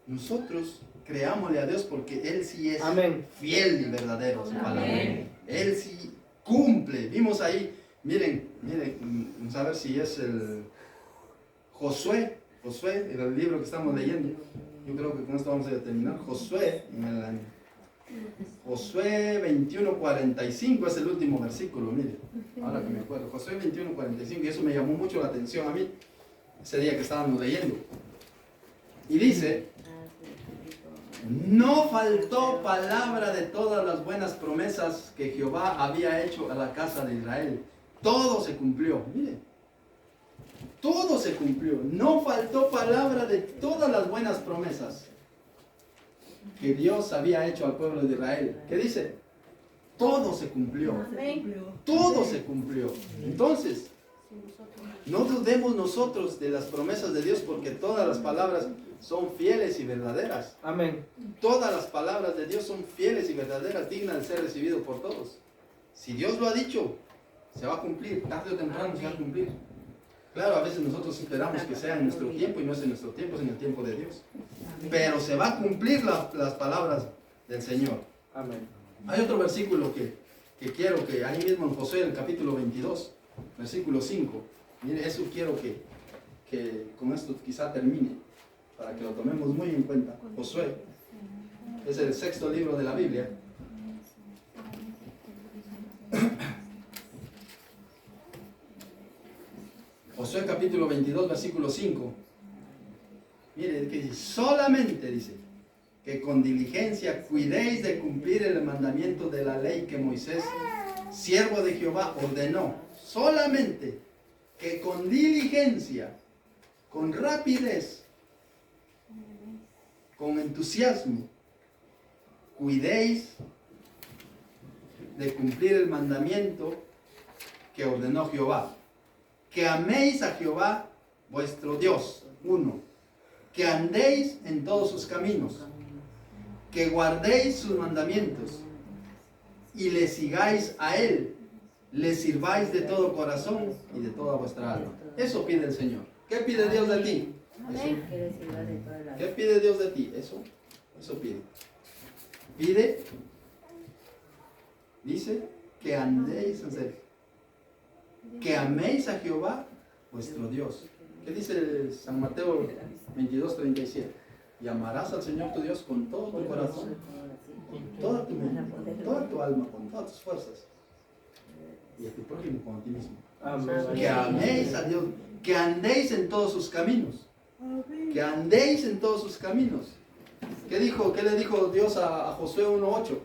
Nosotros creámosle a Dios porque Él sí es Amén. fiel y verdadero a su palabra. Amén. Él sí cumple. Vimos ahí, miren, vamos a ver si es el Josué, era el libro que estamos leyendo. Yo creo que con esto vamos a terminar. Josué 21:45 es el último versículo, mire. Ahora que me acuerdo, Josué 21:45, y eso me llamó mucho la atención a mí, ese día que estábamos leyendo. Y dice, no faltó palabra de todas las buenas promesas que Jehová había hecho a la casa de Israel. Todo se cumplió, mire. Todo se cumplió. No faltó palabra de todas las buenas promesas que Dios había hecho al pueblo de Israel. ¿Qué dice? Todo se cumplió. Todo se cumplió. Entonces, no dudemos nosotros de las promesas de Dios, porque todas las palabras son fieles y verdaderas. Amén. Todas las palabras de Dios son fieles y verdaderas, dignas de ser recibidas por todos. Si Dios lo ha dicho, se va a cumplir. Tarde o temprano se va a cumplir. Claro, a veces nosotros esperamos que sea en nuestro tiempo y no es en nuestro tiempo, es en el tiempo de Dios. Pero se va a cumplir las palabras del Señor. Amén. Hay otro versículo que quiero que ahí mismo en Josué, en el capítulo 22, versículo 5. Mire, eso quiero que con esto quizá termine, para que lo tomemos muy en cuenta. Josué es el 6º libro de la Biblia. Josué capítulo 22, versículo 5. Mire, que dice, solamente dice, que con diligencia cuidéis de cumplir el mandamiento de la ley que Moisés, siervo de Jehová, ordenó. Solamente que con diligencia, con rapidez, con entusiasmo, cuidéis de cumplir el mandamiento que ordenó Jehová. Que améis a Jehová vuestro Dios. 1. Que andéis en todos sus caminos. Que guardéis sus mandamientos. Y le sigáis a Él. Le sirváis de todo corazón y de toda vuestra alma. Eso pide el Señor. ¿Qué pide Dios de ti? Eso. ¿Qué pide Dios de ti? Eso pide. Pide, dice, que andéis en serio. Que améis a Jehová vuestro Dios. ¿Qué dice San Mateo 22:37? Y amarás al Señor tu Dios con todo tu corazón, con toda tu mente, con toda tu alma, con todas tus fuerzas. y a tu prójimo como a ti mismo. Amén. Que améis a Dios, que andéis en todos sus caminos. Que andéis en todos sus caminos. ¿Qué le dijo Dios a Josué 1:8?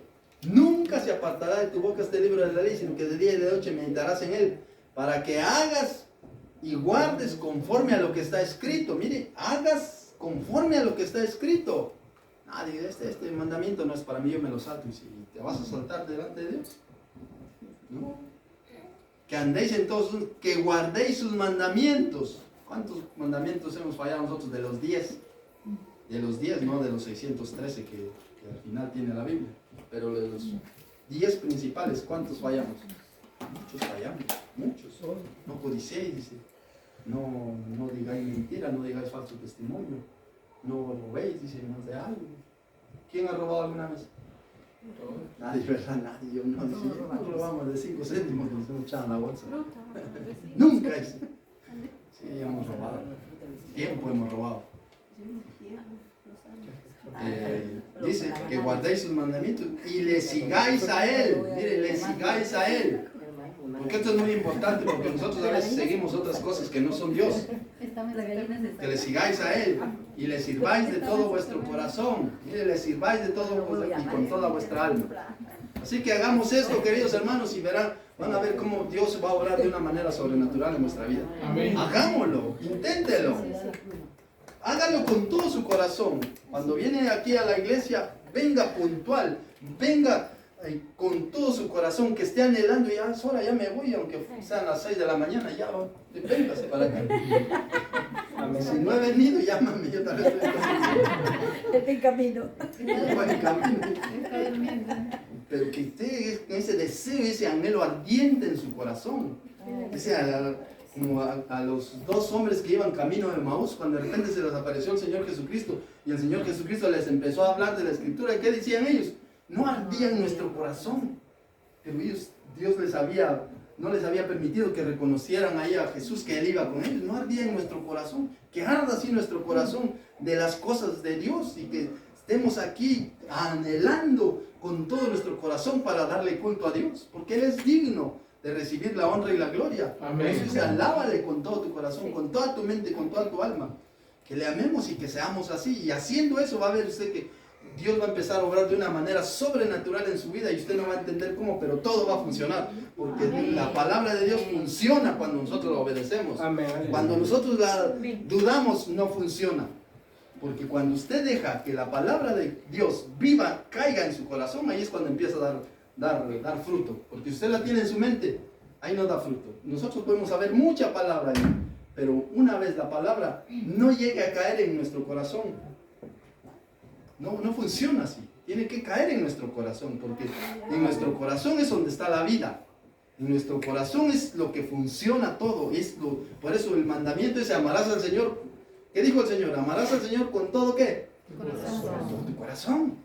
Nunca se apartará de tu boca este libro de la ley, sino que de día y de noche meditarás en él, para que hagas y guardes conforme a lo que está escrito. Mire, hagas conforme a lo que está escrito. Nadie, este mandamiento no es para mí, yo me lo salto. Y si te vas a saltar delante de Dios, ¿no? Que andéis en todos, que guardéis sus mandamientos. ¿Cuántos mandamientos hemos fallado nosotros? De los 10. De los 10, no de los 613 que al final tiene la Biblia. Pero de los 10 principales, ¿cuántos fallamos? Muchos fallamos, muchos. No codiciéis, dice. No digáis mentira, no digáis falso testimonio. No robéis, dice, más de algo. ¿Quién ha robado alguna vez? Nadie, ¿verdad? Nadie. Yo no, dice, no robamos de 5 céntimos que nos hemos echado en la bolsa. Nunca dice. Sí, hemos robado. Tiempo hemos robado. Dice que guardéis sus mandamientos y le sigáis a Él. Mire, le sigáis a Él. Porque esto es muy importante, porque nosotros a veces seguimos otras cosas que no son Dios. Que le sigáis a Él y le sirváis de todo vuestro corazón. Mire, le sirváis de todo y con toda vuestra alma. Así que hagamos esto, queridos hermanos, y van a ver cómo Dios va a obrar de una manera sobrenatural en nuestra vida. Amén. Hagámoslo, inténtelo. Hágalo con todo su corazón. Cuando viene aquí a la iglesia, venga puntual, venga con todo su corazón, que esté anhelando, ya es hora, ya me voy, aunque sean las 6 de la mañana, ya véngase para acá. Si no he venido, llámame, yo tal vez Está en camino. voy en camino. Pero que esté con ese deseo, ese anhelo ardiente en su corazón. Como a los 2 hombres que iban camino de Maús, cuando de repente se les apareció el Señor Jesucristo, y el Señor Jesucristo les empezó a hablar de la Escritura. ¿Y qué decían ellos? No ardía en nuestro corazón. Pero ellos, Dios no les había permitido que reconocieran ahí a Jesús, que Él iba con ellos. No ardía en nuestro corazón. Que arda así nuestro corazón de las cosas de Dios, y que estemos aquí anhelando con todo nuestro corazón para darle culto a Dios, porque Él es digno de recibir la honra y la gloria. Amén. Eso dice, alábale con todo tu corazón, con toda tu mente, con toda tu alma. Que le amemos y que seamos así. Y haciendo eso va a ver usted que Dios va a empezar a obrar de una manera sobrenatural en su vida, y usted no va a entender cómo, pero todo va a funcionar. Porque la palabra de Dios funciona cuando nosotros la obedecemos. Amén. Cuando nosotros la dudamos, no funciona. Porque cuando usted deja que la palabra de Dios viva, caiga en su corazón, ahí es cuando empieza a dar fruto. Porque usted la tiene en su mente, ahí no da fruto. Nosotros podemos saber mucha palabra ahí, pero una vez la palabra no llegue a caer en nuestro corazón, no funciona así. Tiene que caer en nuestro corazón, porque en nuestro corazón es donde está la vida. En nuestro corazón es lo que funciona todo. Por eso el mandamiento es: amarás al Señor. ¿Qué dijo el Señor? Amarás al Señor con todo, ¿qué? Con todo tu corazón.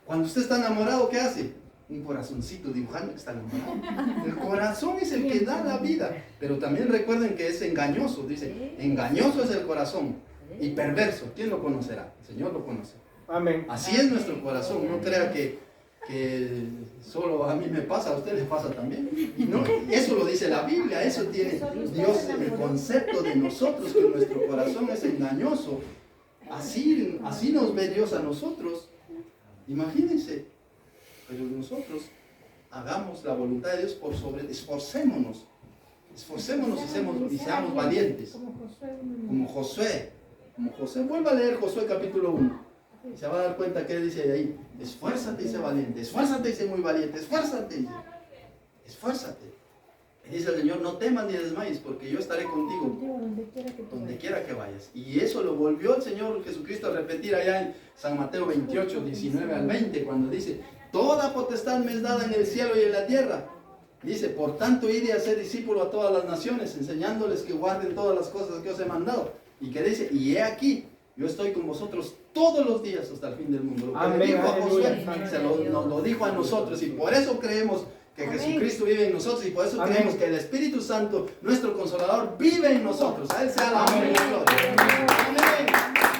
Cuando usted está enamorado, ¿qué hace? Un corazoncito dibujando que está enamorado. El corazón es el que da la vida. Pero también recuerden que es engañoso. Dice, engañoso es el corazón y perverso. ¿Quién lo conocerá? El Señor lo conoce. Amén. Así es nuestro corazón. No crea que solo a mí me pasa, a usted le pasa también. Y no, eso lo dice la Biblia. Eso tiene Dios, el concepto de nosotros, que nuestro corazón es engañoso. Así nos ve Dios a nosotros. Imagínense. Pero nosotros hagamos la voluntad de Dios esforcémonos y seamos valientes. Como Josué. Vuelva a leer Josué capítulo 1. Y se va a dar cuenta que dice ahí: esfuérzate y sé valiente, esfuérzate y sé muy valiente, esfuérzate. Y dice el Señor: no temas ni desmayes, porque yo estaré contigo donde quiera que vayas. Y eso lo volvió el Señor Jesucristo a repetir allá en San Mateo 28, 19 al 20, cuando dice: toda potestad me es dada en el cielo y en la tierra. Dice: por tanto, id y haced discípulo a todas las naciones, enseñándoles que guarden todas las cosas que os he mandado. Y que dice: y he aquí, yo estoy con vosotros todos los días hasta el fin del mundo. Lo que Amén, le dijo a Josué, aleluya. nos lo dijo a nosotros, y por eso creemos que Jesucristo vive en nosotros, y por eso creemos que el Espíritu Santo, nuestro Consolador, vive en nosotros. A Él sea la honra y la gloria. Amén.